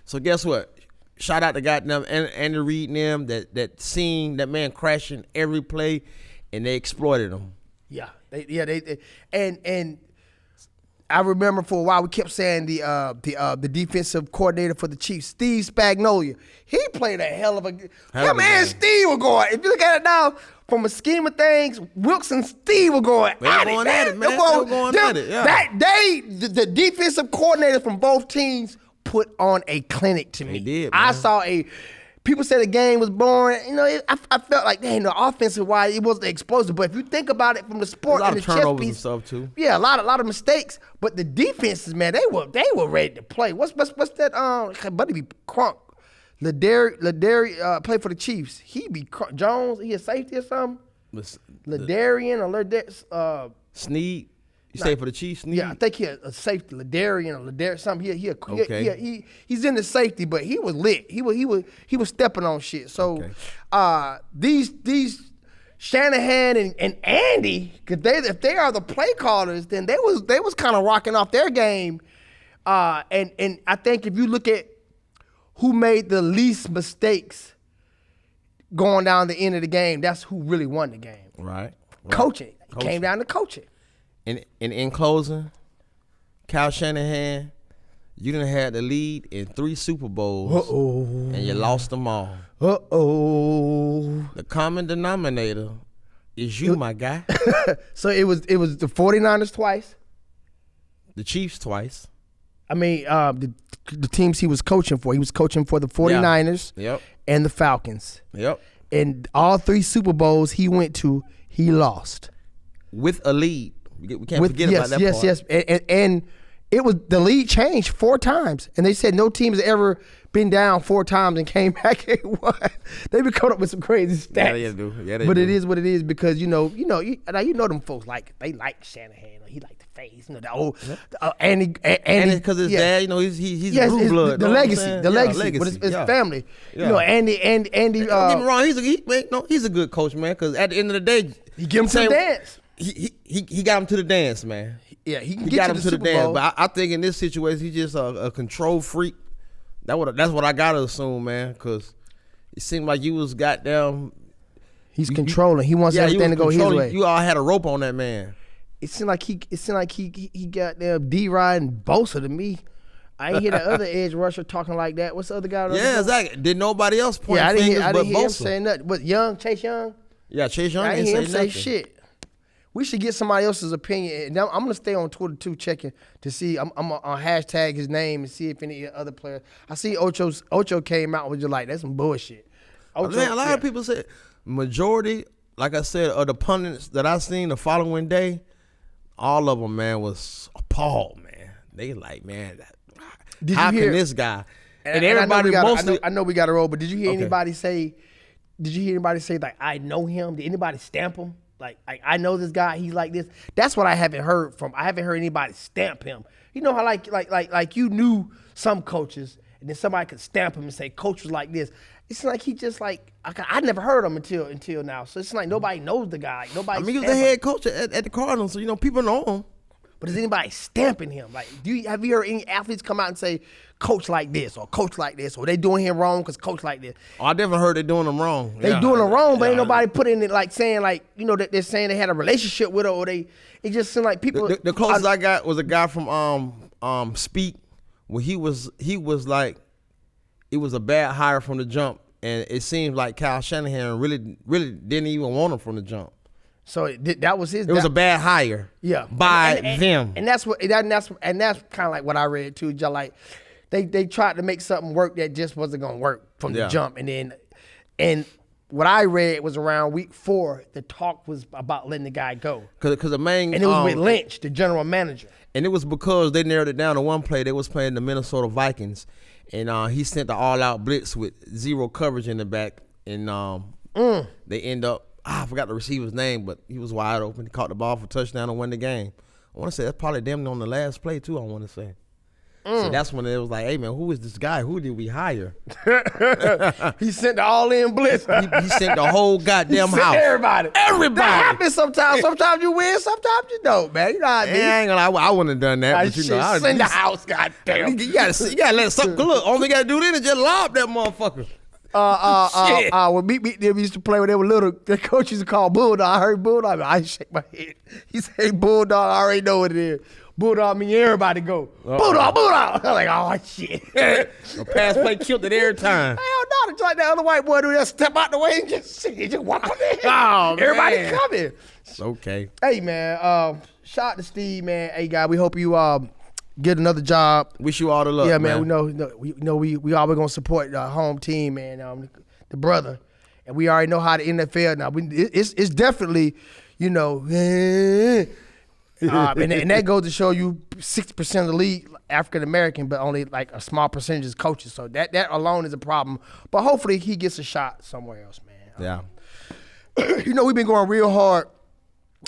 So guess what? Shout out to goddamn Andy Reid and them that seen that man crashing every play, and they exploited him. Yeah, they and I remember for a while we kept saying the defensive coordinator for the Chiefs, Steve Spagnuolo. He played a hell of a game. Steve were going. If you look at it now, from a scheme of things, Wilks and Steve were going at it, man. They were going at it. Yeah. That day, the defensive coordinators from both teams put on a clinic to me. They did. Man. I saw people said the game was boring. I felt like, dang, the offensive wise, it wasn't explosive. But if you think about it from the sport and the chess turnovers piece, and stuff too. Yeah, a lot of mistakes. But the defenses, man, they were ready to play. What's that? Buddy be crunk. Ladarian play for the Chiefs. He be Jones. He a safety or something. Ladarian or Snead. You say for the Chiefs? Snead? Yeah, I think he a safety. Ladarian or Ladarian something. He's in the safety, but he was lit. He was stepping on shit. So these Shanahan and Andy, because if they are the play callers, then they was kind of rocking off their game. And I think if you look at who made the least mistakes going down the end of the game, that's who really won the game. Right. Coaching. It came down to coaching. And in closing, Kyle Shanahan, you done had the lead in 3 Super Bowls, and you lost them all. The common denominator is you, my guy. So it was the 49ers twice. The Chiefs twice. I mean, the teams he was coaching for. He was coaching for the 49ers and the Falcons. Yep. And all 3 Super Bowls he went to, he lost. With a lead. We can't forget about that part. Yes. And it was the lead changed 4 times. And they said no team has ever been down 4 times and came back and won. They been coming up with some crazy stats. Yeah, they do. But it is what it is because you know them folks they like Shanahan. He like the face, the old Andy because his dad, he's blue blood. The legacy, but it's family. Yeah. Andy. Don't get me wrong, he's a good coach, man. Because at the end of the day, he give him to the dance. He got him to the dance, man. Yeah, he got him to the dance. But I think in this situation, he's just a control freak. That's what I gotta assume, man. Because it seemed like you was goddamn. He's controlling. He wants everything to go his way. You all had a rope on that man. It seemed like he got them D-Rod and Bosa to me. I ain't hear the other edge rusher talking like that. What's the other guy? Yeah, exactly. Did nobody else point fingers but Bosa? I didn't hear him say nothing. But Chase Young? Yeah, Chase Young I didn't didn't hear him say nothing. shit. We should get somebody else's opinion. And I'm gonna stay on Twitter too, checking to see. I'm on hashtag his name and see if any other players. I see Ocho came out and was just like, that's some bullshit. Ocho, man, a lot of people say majority, like I said, of the pundits that I seen the following day, all of them, man, was appalled, man. They like, man, how can this guy? And everybody mostly. I know we got to roll, but did you hear anybody say? Did you hear anybody say like, I know him? Did anybody stamp him? Like I know this guy. He's like this. That's what I haven't heard from. I haven't heard anybody stamp him. You know how like you knew some coaches, and then somebody could stamp him and say, "Coach was like this." It's like he just like I never heard him until now. So it's like nobody knows the guy. Nobody. I mean, he was the head coach at the Cardinals, so people know him. But is anybody stamping him? Like, have you heard any athletes come out and say, "Coach like this" or "Coach like this" or they doing him wrong because coach like this? Oh, I definitely heard they doing him wrong. They doing him wrong, but ain't nobody putting it like saying like that they're saying they had a relationship with her or they. It just seemed like people. The closest I got was a guy from Speak, where he was like, it was a bad hire from the jump, and it seems like Kyle Shanahan really didn't even want him from the jump. So that was his. It was a bad hire. Yeah, by them. And that's kind of like what I read too. Just like they tried to make something work that just wasn't gonna work from the jump. And what I read was around week 4, the talk was about letting the guy go. Because the main and it was with Lynch, the general manager. And it was because they narrowed it down to one play. They was playing the Minnesota Vikings, and he sent the all-out blitz with 0 coverage in the back, and they end up I forgot the receiver's name, but he was wide open. He caught the ball for touchdown and won the game. I want to say that's probably them on the last play too. I want to say. So that's when it was like, hey man, who is this guy? Who did we hire? He sent the all-in blitz. He sent the whole goddamn house. Everybody. Everybody. That happens sometimes. Sometimes you win, sometimes you don't, man. You know what I mean? I ain't gonna lie, I wouldn't have done that. But you know, I send the house, goddamn. You gotta let something look. All they gotta do then is just lob that motherfucker. When Meat them used to play when they were little, the coach used to call Bulldog. I heard Bulldog. I shake my head. He said, Bulldog, I already know what it is. Bulldog mean everybody go. Bulldog. I'm like, oh, shit. A pass play killed it every time. Hell no, it's like that other white boy do that, step out the way and just walk on there. Oh, everybody man. coming. Okay. Hey, man, shout out to Steve, man. Hey, guy, we hope you get another job. Wish you all the luck, yeah, man. We know we always gonna support the home team, man. The brother, and we already know how the NFL now. It's definitely, and that goes to show you 60% of the league African American, but only like a small percentage is coaches. So that alone is a problem. But hopefully he gets a shot somewhere else, man. Yeah. We've been going real hard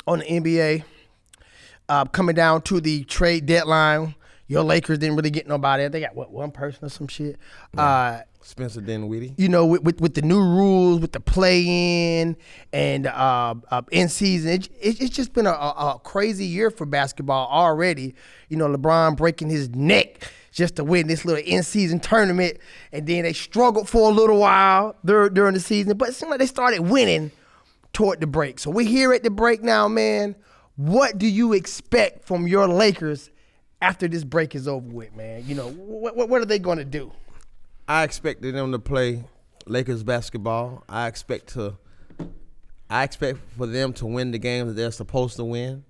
on the NBA. Coming down to the trade deadline, your Lakers didn't really get nobody. They got one person or some shit. Yeah. Spencer Dinwiddie. With the new rules, with the play-in and in season, it's just been a crazy year for basketball already. LeBron breaking his neck just to win this little in-season tournament, and then they struggled for a little while during the season, but it seemed like they started winning toward the break. So we're here at the break now, man. What do you expect from your Lakers after this break is over with, man? What are they going to do? I expected them to play Lakers basketball. I expect for them to win the games that they're supposed to win.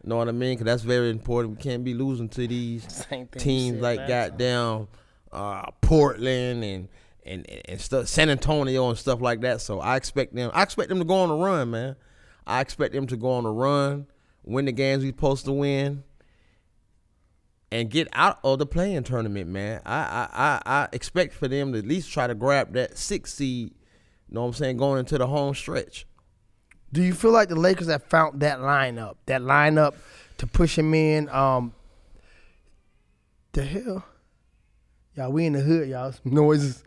You know what I mean? Because that's very important. We can't be losing to these teams like goddamn Portland and stuff, San Antonio and stuff like that. So I expect them to go on a run, man. I expect them to go on a run, win the games we're supposed to win, and get out of the play-in tournament, man. I expect for them to at least try to grab that 6th seed, you know what I'm saying, going into the home stretch. Do you feel like the Lakers have found that lineup to push him in? The hell? Y'all, we in the hood, y'all. Some noises.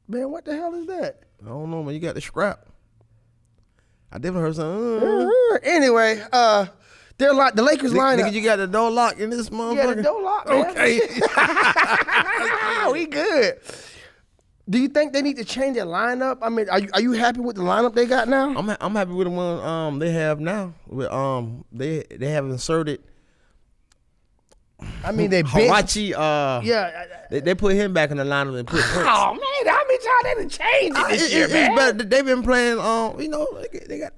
Man, what the hell is that? I don't know, man. You got the scrap. I definitely heard something. Anyway, the Lakers lineup. Nigga, you got the door locked in this motherfucker? Yeah, the door locked, man. Okay. We good. Do you think they need to change their lineup? I mean, are you happy with the lineup they got now? I'm happy with the one they have now. With they have inserted. I mean, they Harachi, yeah. They put him back in the lineup and put Prince. Oh man, how many times they done changed it this year, man? Better. They've been playing. They got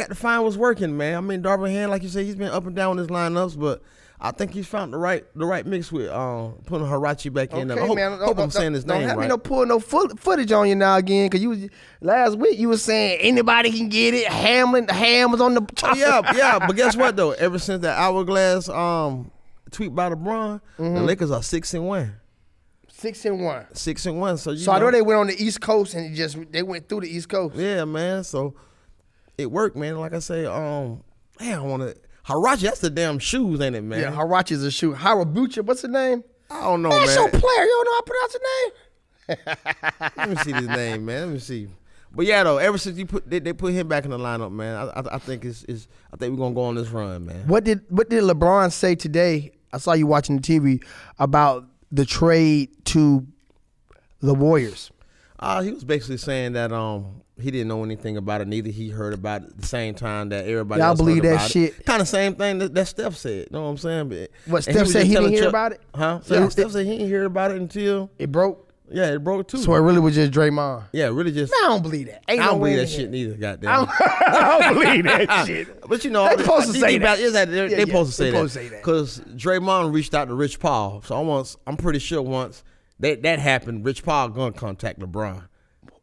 to find what's working, man. I mean, Darvin Ham, like you said, he's been up and down with his lineups, but I think he's found the right mix with putting Harachi back in. Okay, I hope I'm saying his name right. Don't have me pull no footage on you now again, because last week you was saying anybody can get it. The Ham was on the top. Yeah, but guess what though? Ever since that hourglass tweet by LeBron, the Lakers are 6-1. 6-1. 6-1. So I know they went on the East Coast and they went through the East Coast. Yeah, man. So it worked, man. Like I say, Harachi, that's the damn shoes, ain't it, man? Yeah, Harachi's a shoe. Harabucha, what's his name? I don't know, That's man. your player. You don't know how to pronounce his name? Let me see his name, man. Let me see. But yeah, though, ever since they put him back in the lineup, man, I think I think we're gonna go on this run, man. What did LeBron say today? I saw you watching the TV about the trade to the Warriors. He was basically saying that he didn't know anything about it. Neither he heard about it at the same time that everybody else believe heard that about shit. Kind of same thing that Steph said. You know what I'm saying? But, what Steph said he didn't hear about it? Huh? So Steph said he didn't hear about it until it broke. Yeah, it broke too. So it really was just Draymond. Yeah, really just. I don't believe that. I don't believe that shit neither. Goddamn. I don't believe that shit. But they supposed to say that. They supposed to say that because Draymond reached out to Rich Paul. So I'm pretty sure once that happened, Rich Paul gonna contact LeBron.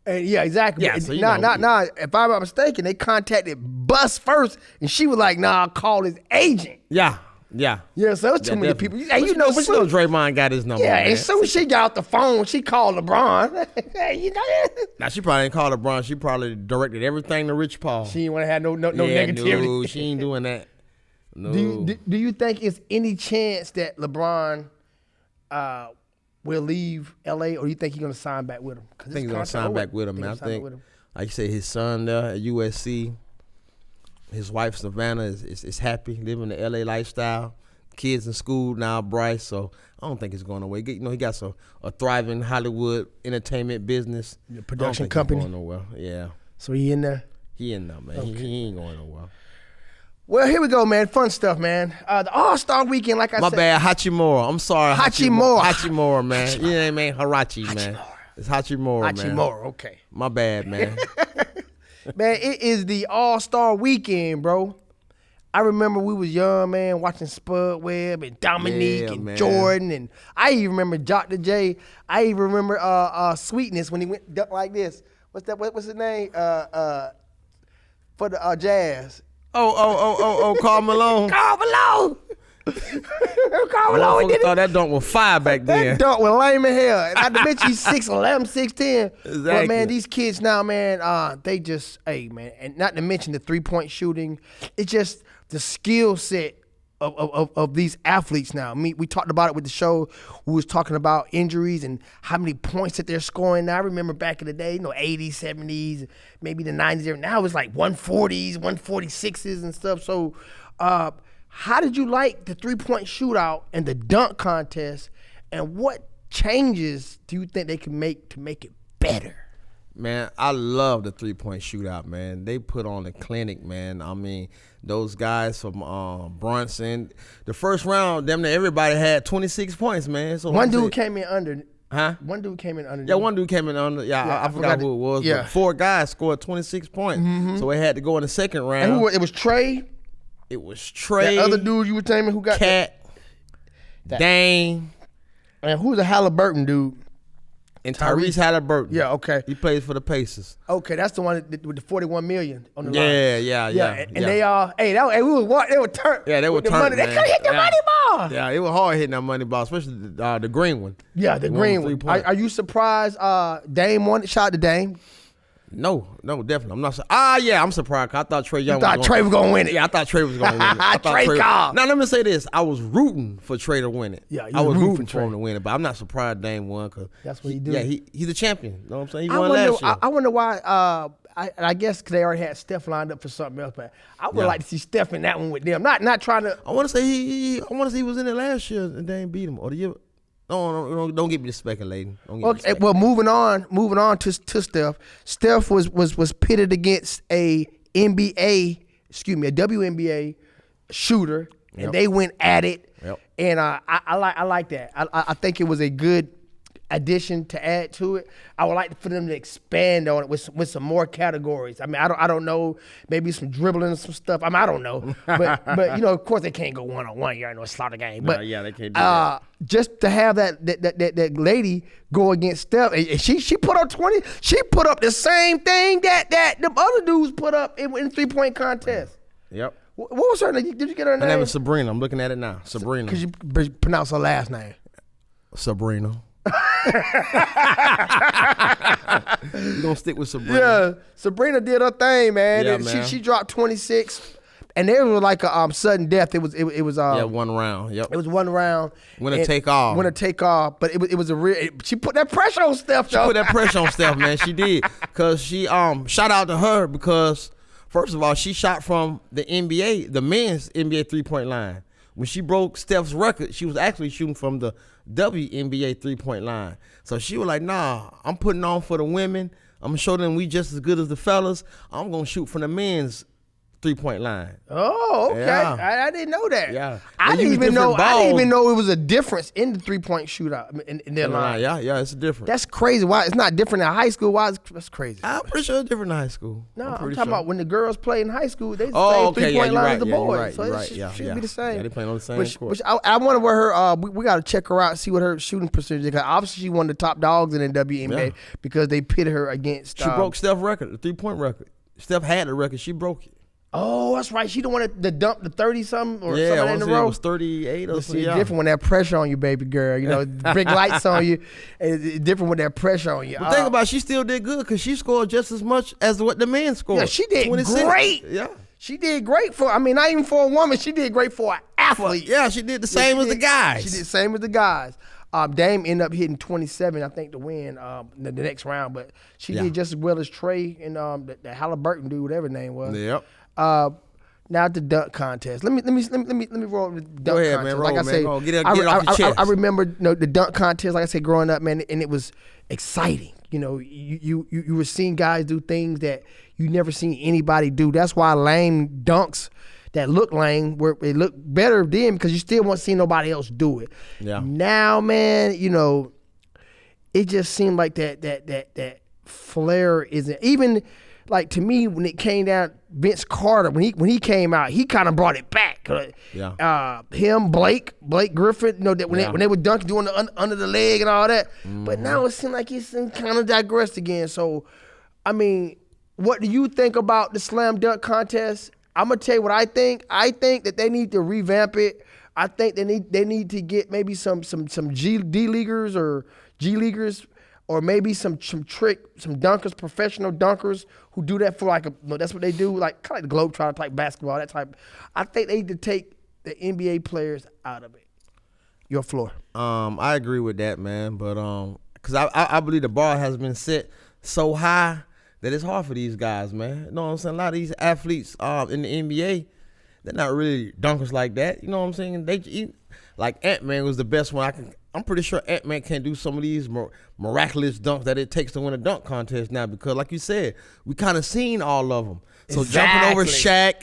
And yeah, exactly. Yeah, so if I'm not mistaken, they contacted Bus first, and she was like, "Nah, I'll call his agent." Yeah. Yeah. Yeah, so it was too many people. Hey, you know Draymond got his number. Yeah, man. as soon as she got off the phone, she called LeBron. Hey, you know that? Now she probably didn't call LeBron. She probably directed everything to Rich Paul. She didn't want to have no negativity. No, she ain't doing that. No. Do you think it's any chance that LeBron will leave LA, or do you think he's gonna sign back with him? I think he's gonna sign back with him, man. I think, like you said, his son there at USC, his wife Savannah is happy living the LA lifestyle. Kids in school now, Bryce. So I don't think it's going away. You know, he got a thriving Hollywood entertainment business, the production company. Going nowhere. Yeah. So he in there. He in there, man. Okay. He ain't going nowhere. Well, here we go, man. Fun stuff, man. The All-Star Weekend, like I said. My bad, Hachimura. I'm sorry, Hachimura. Hachimura, man. You ain't man Harachi, man. It's Hachimura, man. Hachimura, okay. My bad, man. Man, it is the All-Star Weekend, bro. I remember we was young, man, watching Spud Webb and Dominique and man. Jordan, and I even remember Jock the J. I even remember Sweetness when he went duck like this. What's his name? For the Jazz. Oh, Karl Malone. Karl Malone. Karl Malone. I thought that dunk was fire back then. That dunk was lame as hell. Not to mention he's 6'11", 6'10". Exactly. But, man, these kids now, man, they just, hey, man, and not to mention the three-point shooting. It's just the skill set of these athletes now. I mean, we talked about it with the show. We was talking about injuries and how many points that they're scoring now. I remember back in the day, 80s, 70s, maybe the 90s. Now it's like 140s, 146s and stuff. So how did you like the three-point shootout and the dunk contest, and what changes do you think they can make to make it better? Man, I love the three-point shootout, man. They put on a clinic, man. I mean, those guys from Brunson, the first round, damn near everybody had 26 points, man. So one dude came in under. Huh? One dude came in under. Yeah, one dude came in under. Yeah, I forgot who it was. Yeah. But 4 guys scored 26 points. Mm-hmm. So they had to go in the second round. And it was Trey. It was Trey. That other dude you were telling me who got Cat. Dane. And who's the Halliburton dude? And Tyrese Halliburton. Yeah, okay. He plays for the Pacers. Okay, that's the one with the $41 million on the line. Yeah. And they all, they were turned. Yeah, they were turned. They couldn't hit the money ball. Yeah, it was hard hitting that money ball, especially the green one. Yeah, the green one. Are you surprised Dame won it? Shout out to Dame. No, definitely. I'm not. I'm surprised. I thought Trey Young. Trey was gonna win it. Yeah, I thought Trey was gonna win it. Trey called. Now let me say this: I was rooting for Trey to win it. Yeah, I was rooting for him to win it, but I'm not surprised Dame won because that's what he did. Yeah, he's a champion. You know what I'm saying? He won last year. I wonder why. I guess because they already had Steph lined up for something else, but I would like to see Steph in that one with them. Not trying to. I want to say he was in it last year and Dame beat him, or the year. No, don't get me to speculating. Okay, well, moving on to Steph. Steph was pitted against a WNBA shooter, and they went at it. Yep. And I like that. I think it was a good addition to add to it. I would like for them to expand on it with some more categories. I mean, I don't know, maybe some dribbling and some stuff. I mean, I don't know, but of course they can't go 1-on-1. You know, a slaughter game. But they can't do that. Just to have that lady go against Steph, and she put up 20. She put up the same thing that the other dudes put up in the 3-point contest. Yep. What was her name? Did you get her name? Her name is Sabrina. I'm looking at it now. Sabrina. Could you pronounce her last name? Sabrina. You gonna stick with Sabrina? Yeah, Sabrina did her thing, man. Yeah, and man. She dropped 26, and there was like a sudden death. It was 1 round. Yep. It was 1 round. Winner take all. But it was a real. She put that pressure on Steph. She put that pressure on Steph, man. She did, cause she shout out to her because first of all she shot from the NBA, the men's NBA 3-point line. When she broke Steph's record, she was actually shooting from the WNBA 3-point line. So she was like, nah, I'm putting on for the women. I'm going to show them we just as good as the fellas. I'm going to shoot from the men's 3-point line. Oh, okay. Yeah. I didn't know that. Yeah. I didn't even know it was a difference in the 3-point shootout in their line. Yeah, it's different. That's crazy. Why it's not different in high school? That's crazy. I'm pretty sure it's different in high school. No, I'm talking about when the girls play in high school, they the same 3-point line as the boys. Right, so it should be the same. Yeah, they playing on the same court. Which I wonder where her we got to check her out and see what her shooting percentage is. Because obviously she one of the top dogs in the WNBA because they pitted her against. She broke Steph's record, the 3-point record. Steph had the record. She broke it. Oh, that's right. She the one that dumped the 30-something or something in the row. It was 38 or something. It's different when that pressure on you, baby girl. You know, big lights on you. It's different with that pressure on you. But think about it, she still did good because she scored just as much as what the men scored. Yeah, she did 26. great. Yeah. She did great not even for a woman. She did great for an athlete. Yeah, she did the same as the guys. She did the same as the guys. Dame ended up hitting 27, I think, to win the next round. But she did just as well as Trey and the Halliburton dude, whatever his name was. Yep. Now the dunk contest. Let me roll the dunk Go ahead, contest. man. Like I said, get it off your chest. I remember the dunk contest. Like I said, growing up, man, and it was exciting. You know, you were seeing guys do things that you never seen anybody do. That's why lame dunks that look lame they look better then because you still won't see nobody else do it. Yeah. Now, man, you know, it just seemed like that flair isn't even. Like, to me, when it came down, Vince Carter, when he came out, he kind of brought it back. Yeah. Him, Blake Griffin, you know, that when they were dunking, doing the under the leg and all that. Mm-hmm. But now it seems like he's kind of digressed again. So, I mean, what do you think about the slam dunk contest? I'm gonna tell you what I think. I think that they need to revamp it. I think they need to get maybe some D-leaguers or G-leaguers. Or maybe some dunkers, professional dunkers who do that for that's what they do, like kind of like the Globetrotter type basketball, that type. I think they need to take the NBA players out of it. Your floor. I agree with that, man. But because I believe the bar has been set so high that it's hard for these guys, man. You know what I'm saying? A lot of these athletes in the NBA, they're not really dunkers like that. You know what I'm saying? Like Ant-Man was the best one. I'm pretty sure Ant-Man can't do some of these miraculous dunks that it takes to win a dunk contest now because, like you said, we kind of seen all of them. So jumping over Shaq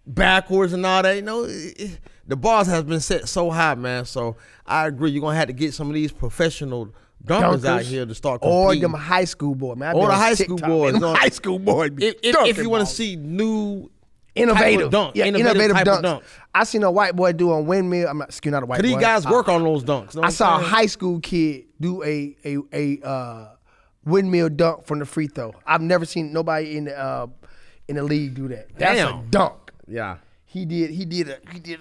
backwards and all that, you know, the bars has been set so high, man. So I agree. You're going to have to get some of these professional dunkers out here to start competing. Or them high school boys, man. Or the high school boys. High school boys. If you want to see new innovative dunk. Yeah, innovative dunks. I seen a white boy do a windmill. I'm not a white boy. These guys work on those dunks. I saw a high school kid do a windmill dunk from the free throw. I've never seen nobody in the league do that. That's a dunk. Yeah. He did a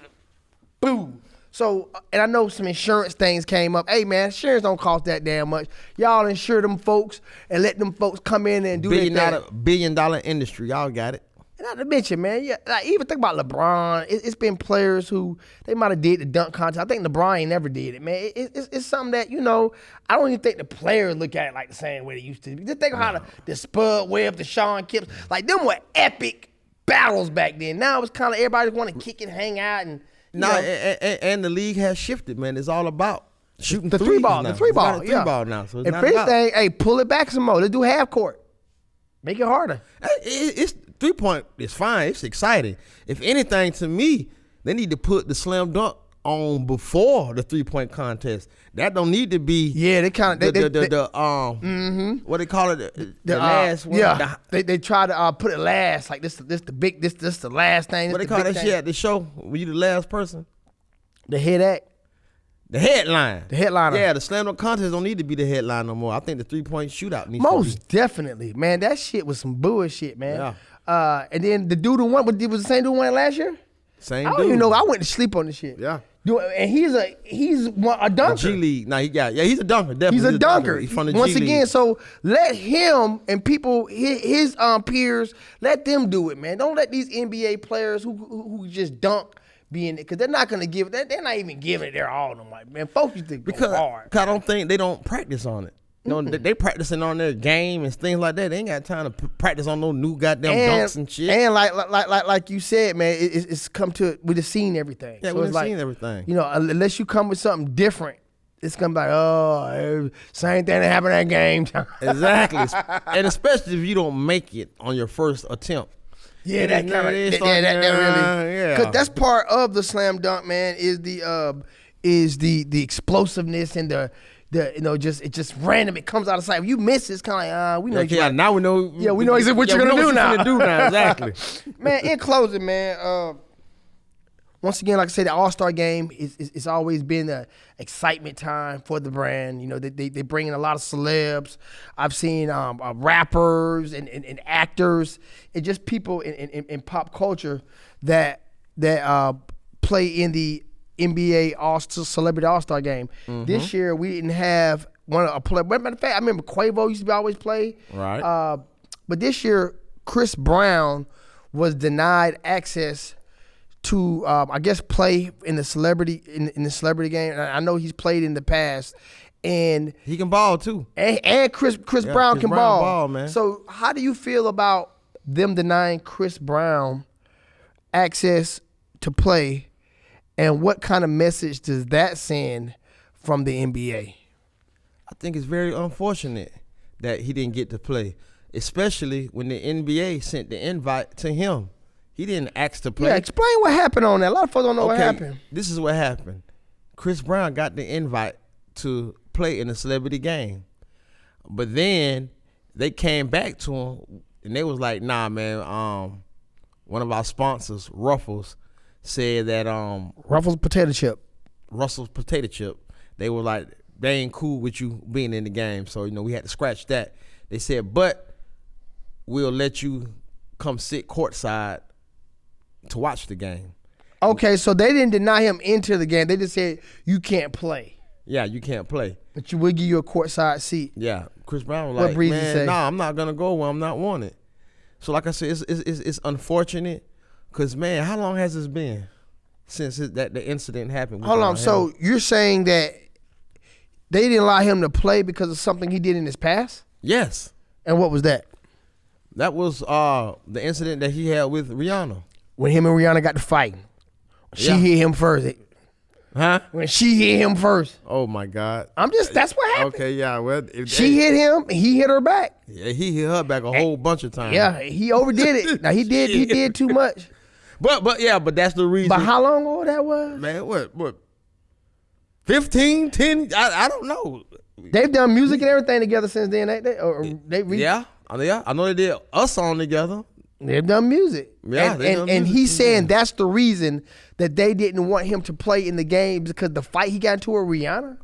boom. So, and I know some insurance things came up. Hey, man, insurance don't cost that damn much. Y'all insure them folks and let them folks come in and do their thing. $1 billion industry. Y'all got it. And not to mention, man, even think about LeBron. It's been players who they might have did the dunk contest. I think LeBron ain't never did it, man. It's something that, you know, I don't even think the players look at it like the same way they used to. Just think of how the Spud Webb, the Sean Kipps, like them were epic battles back then. Now it's kind of everybody want to kick and hang out and. And the league has shifted, man. It's all about shooting the three ball. The three ball, yeah. Ball now. So it's and first thing, hey, pull it back some more. Let's do half court. Make it harder. It's 3-point. It's fine. It's exciting. If anything, to me, they need to put the slam dunk on before the 3-point contest. That don't need to be. Yeah, they kind of what they call it the last one. Yeah, they try to put it last. Like this the last thing. What they call that shit at the show when you the last person? The head act. The headline. The headliner. Yeah, the slam dunk contest don't need to be the headline no more. I think the 3-point shootout needs most to be. Definitely, man. That shit was some bullshit, man. Yeah. And then the dude who won was the same dude who won last year. Same I don't dude. even know. I went to sleep on the shit. Yeah. And he's a dunker. G League. Nah, he's a dunker. Definitely. He's a dunker. He's from the Once G again, League. so let him and people, his peers, let them do it, man. Don't let these NBA players who just dunk be in it, because they're not gonna give it. They're not even giving it their all. I'm like, man, folks used to go hard. Because I don't think they don't practice on it. You know, they practicing on their game and things like that. They ain't got time to practice on no new goddamn dunks and shit. And like you said, man, it's come to we just seen everything. Yeah, so we just seen everything. You know, unless you come with something different, it's gonna be like, oh, same thing that happened at game time. Exactly, and especially if you don't make it on your first attempt. Yeah, that really, because that's part of the slam dunk, man. Is the explosiveness and the it just random. It comes out of sight. If you miss it, it's kind of like, we know. Yeah, now we know. Yeah, we know exactly what you're gonna do now. Exactly. Man, in closing, man, once again, like I said, the All-Star game it's always been an excitement time for the brand. You know, they bring in a lot of celebs. I've seen rappers and actors and just people in pop culture that play in the NBA Celebrity All-Star game. This year we didn't have a player. Matter of fact, I remember Quavo used to always play. Right. But this year, Chris Brown was denied access to, I guess, play in the celebrity game. And I know he's played in the past, and he can ball too. And Chris Brown can ball, man. So how do you feel about them denying Chris Brown access to play, and what kind of message does that send from the NBA? I think it's very unfortunate that he didn't get to play, especially when the NBA sent the invite to him. He didn't ask to play. Yeah, explain what happened on that. A lot of folks don't know what happened. This is what happened. Chris Brown got the invite to play in the celebrity game. But then they came back to him and they was like, nah, man, one of our sponsors, Ruffles, said that Ruffles Potato Chip. Russell's Potato Chip, they were like, they ain't cool with you being in the game. So, we had to scratch that. They said, but we'll let you come sit courtside to watch the game. Okay, so they didn't deny him into the game. They just said, you can't play. Yeah, you can't play. But you will give you a courtside seat. Yeah, Chris Brown was What like, Breezy man, say? nah, I'm not going to go where I'm not wanted. So like I said, it's unfortunate because, man, how long has this been since the incident happened? Hold on, so you're saying that they didn't allow him to play because of something he did in his past? Yes. And what was that? That was the incident that he had with Rihanna. When him and Rihanna got to fighting. She hit him first. Huh? When she hit him first. Oh, my God. That's what happened. Okay, yeah. Well, she hit him, and he hit her back. Yeah, he hit her back a whole bunch of times. Yeah, he overdid it. Now, he did too much. But that's the reason. But how long ago that was? Man, what? 15, 10? I don't know. They've done music and everything together since then. Yeah. I know they did a song together. They've done music. Yeah, and he's saying that's the reason that they didn't want him to play in the game because the fight he got into with Rihanna.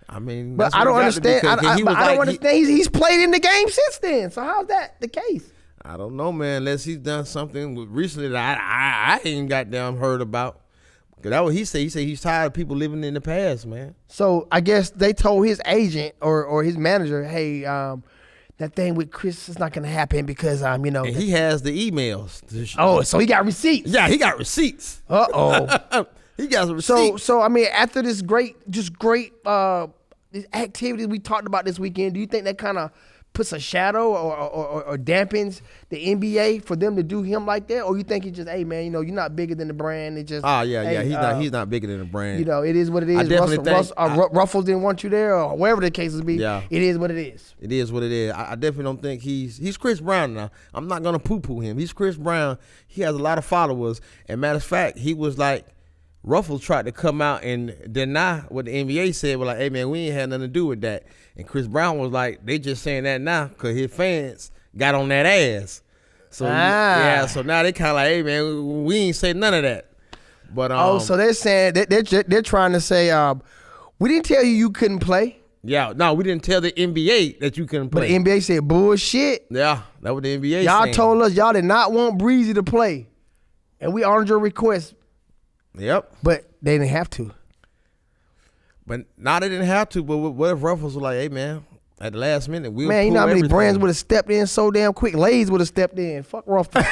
I mean, but I don't understand. I don't understand. He's played in the game since then. So how's that the case? I don't know, man. Unless he's done something recently that I ain't goddamn heard about. Cause that what he said. He said he's tired of people living in the past, man. So I guess they told his agent or his manager, hey, that thing with Chris is not gonna happen because And he has the emails. Oh, so he got receipts. Yeah, he got receipts. He got some receipts. So I mean, after this great this activity we talked about this weekend, do you think that kind of puts a shadow or dampens the NBA for them to do him like that, or you think it's just, hey man, you're not bigger than the brand? It just he's not bigger than the brand. It is what it is. I definitely Ruffles didn't want you there, or whatever the case would be. Yeah. It is what it is. It is what it is. I definitely don't think he's Chris Brown now. I'm not gonna poo-poo him. He's Chris Brown. He has a lot of followers, and matter of fact, he was like, Ruffles tried to come out and deny what the NBA said. We're like, hey man, we ain't had nothing to do with that. And Chris Brown was like, they just saying that now because his fans got on that ass. So so now they kind of like, hey man, we ain't say none of that. But so they're saying they're trying to say, we didn't tell you couldn't play. Yeah, no, we didn't tell the NBA that you couldn't play. But the NBA said bullshit. Yeah, that's what the NBA y'all saying. told us y'all did not want Breezy to play, and we honored your request. Yep. But they didn't have to. But now they didn't have to. But what if Ruffles was like, hey, man, at the last minute, we'll man, you know how many everything. brands would have stepped in so damn quick? Lay's would have stepped in. Fuck Ruffles.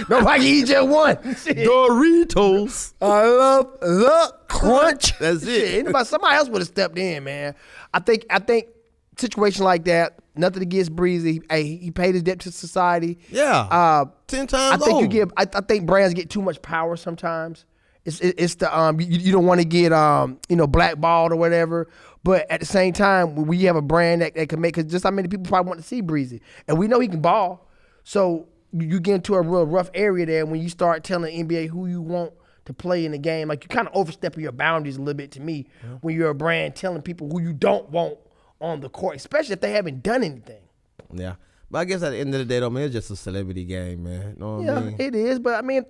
Nobody eat just one. Doritos. I love the crunch. That's it. Somebody else would have stepped in, man. I think situation like that, nothing against Breezy. Hey, he paid his debt to society. Yeah. 10 times over. I think brands get too much power sometimes. It's the you don't want to get blackballed or whatever, but at the same time when you have a brand that can make, because just how many people probably want to see Breezy, and we know he can ball, so you get into a real rough area there when you start telling the NBA who you want to play in the game. Like, you kind of overstepping your boundaries a little bit to me when you're a brand telling people who you don't want on the court, especially if they haven't done anything. Yeah. But I guess at the end of the day, though, man, it's just a celebrity game, man. You know what I mean? Yeah, it is. But I mean,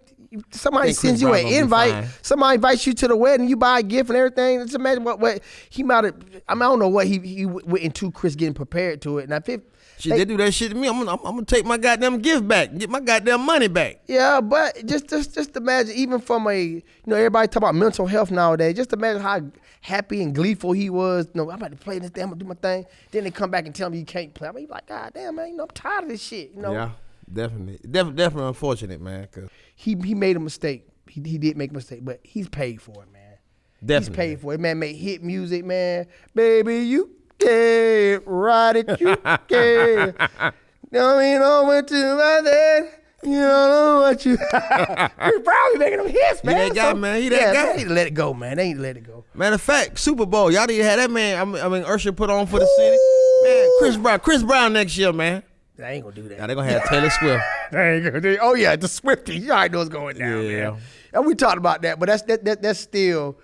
somebody sends you an invite. Somebody invites you to the wedding. You buy a gift and everything. Just imagine what he might have. I mean, I don't know what he went into Chris getting prepared to it. Now, they do that shit to me, I'm gonna take my goddamn gift back and get my goddamn money back. Yeah, but just imagine, even from everybody talk about mental health nowadays. Just imagine how happy and gleeful he was. I'm about to play this thing. I'm gonna do my thing. Then they come back and tell me you can't play. I mean, like, God damn, man, I'm tired of this shit. Yeah, definitely unfortunate, man. Cause he made a mistake. He did make a mistake, but he's paid for it, man. Definitely, he's paid for it. Man made hit music, man. Baby, you can't ride it, you can't. I went to my dad. You don't know what you. He's probably making them hits, man. He that guy, man. He that guy. They need to let it go, man. They need to let it go. Matter of fact, Super Bowl, y'all need to have that man. I mean, Usher put on for the city. Man, Chris Brown next year, man. They ain't gonna do that. Now they gonna have Taylor Swift. They ain't gonna do. Oh yeah, the Swifties. You already know what's going down, man. And we talked about that, but that's still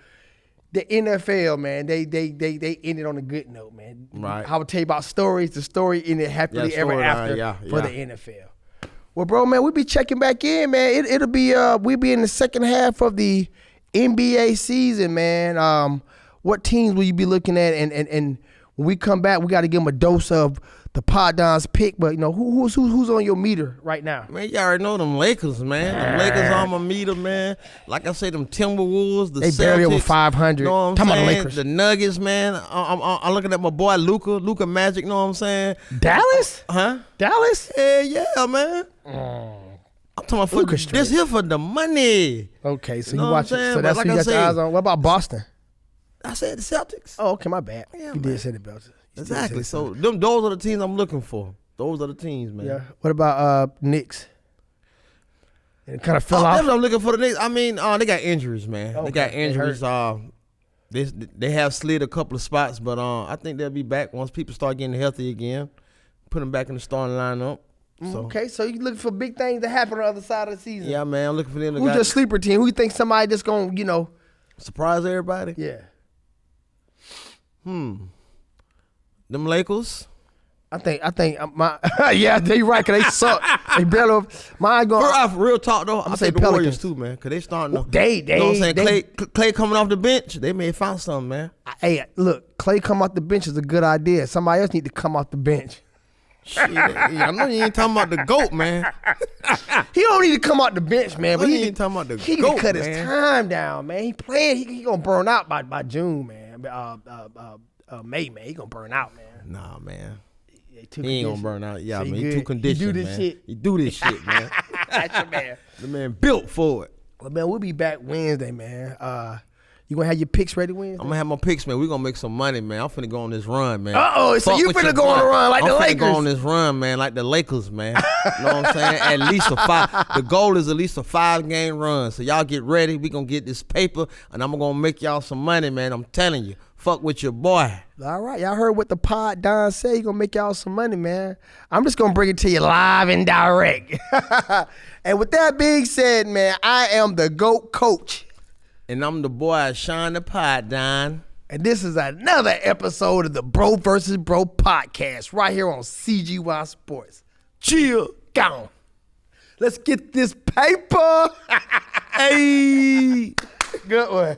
the NFL, man. They ended on a good note, man. Right. I would tell you about stories. The story ended happily ever after for the NFL. Well, bro, man, we'll be checking back in, man. It'll be we'll be in the second half of the NBA season, man. What teams will you be looking at? And when we come back, we got to give them a dose of the Pod Don's pick. But who's on your meter right now? Man, you already know them Lakers, man. Them Lakers on my meter, man. Like I say, them Timberwolves, the they Celtics, barely over 500. You know what I'm saying? About the Lakers. The Nuggets, man. I'm looking at my boy Luka Magic. You know what I'm saying? Dallas? Huh? Dallas? Yeah, man. I'm talking about this here for the money. Okay, so you watch it. So that's what you got your eyes on. What about Boston? I said the Celtics. Oh, okay, my bad. Yeah, you did say the Celtics. Exactly. So those are the teams I'm looking for. Those are the teams, man. Yeah. What about Knicks? It kind of fell off. Definitely I'm looking for the Knicks. I mean, they got injuries, man. Okay. They got injuries. They have slid a couple of spots, but I think they'll be back once people start getting healthy again. Put them back in the starting lineup. So. Okay, so you looking for big things to happen on the other side of the season. Yeah, man. I'm looking for them to Who's your sleeper team? Who you think somebody that's going to, surprise everybody? Yeah. Them Lakers? I think my yeah, they right, cause they suck. They barely mine going. Real talk though, I'm say the Pelicans Warriors too, man, cause they starting to. They you know what I'm saying? Clay coming off the bench, they may have found something, man. Hey, look, Clay come off the bench is a good idea. Somebody else need to come off the bench. Shit, I know you ain't talking about the GOAT, man. He don't need to come out the bench, man. But he ain't talking about the GOAT, he need to cut his man. time down, man. He playing. He gonna burn out by June, man. May, man. He gonna burn out, man. Nah, man. He ain't gonna burn out. Yeah, so man. He too conditioned, man. He do this shit, man. That's your man. The man built for it. Well, man, we'll be back Wednesday, man. You gonna have your picks ready Wednesday? I'm gonna have my picks, man. We gonna make some money, man. I'm finna go on this run, man. So you finna go on a run like the Lakers? I'm finna go on this run, man, like the Lakers, man. You know what I'm saying? At least the goal is at least a 5-game run. So y'all get ready. We gonna get this paper, and I'm gonna make y'all some money, man. I'm telling you. Fuck with your boy. All right, y'all heard what the Pod Don said. He gonna make y'all some money, man. I'm just gonna bring it to you live and direct. And with that being said, man, I am the GOAT coach. And I'm the boy, Sean the Pod Don. And this is another episode of the Bro vs. Bro podcast right here on CGY Sports. Chill, gone. Let's get this paper. Hey, good one.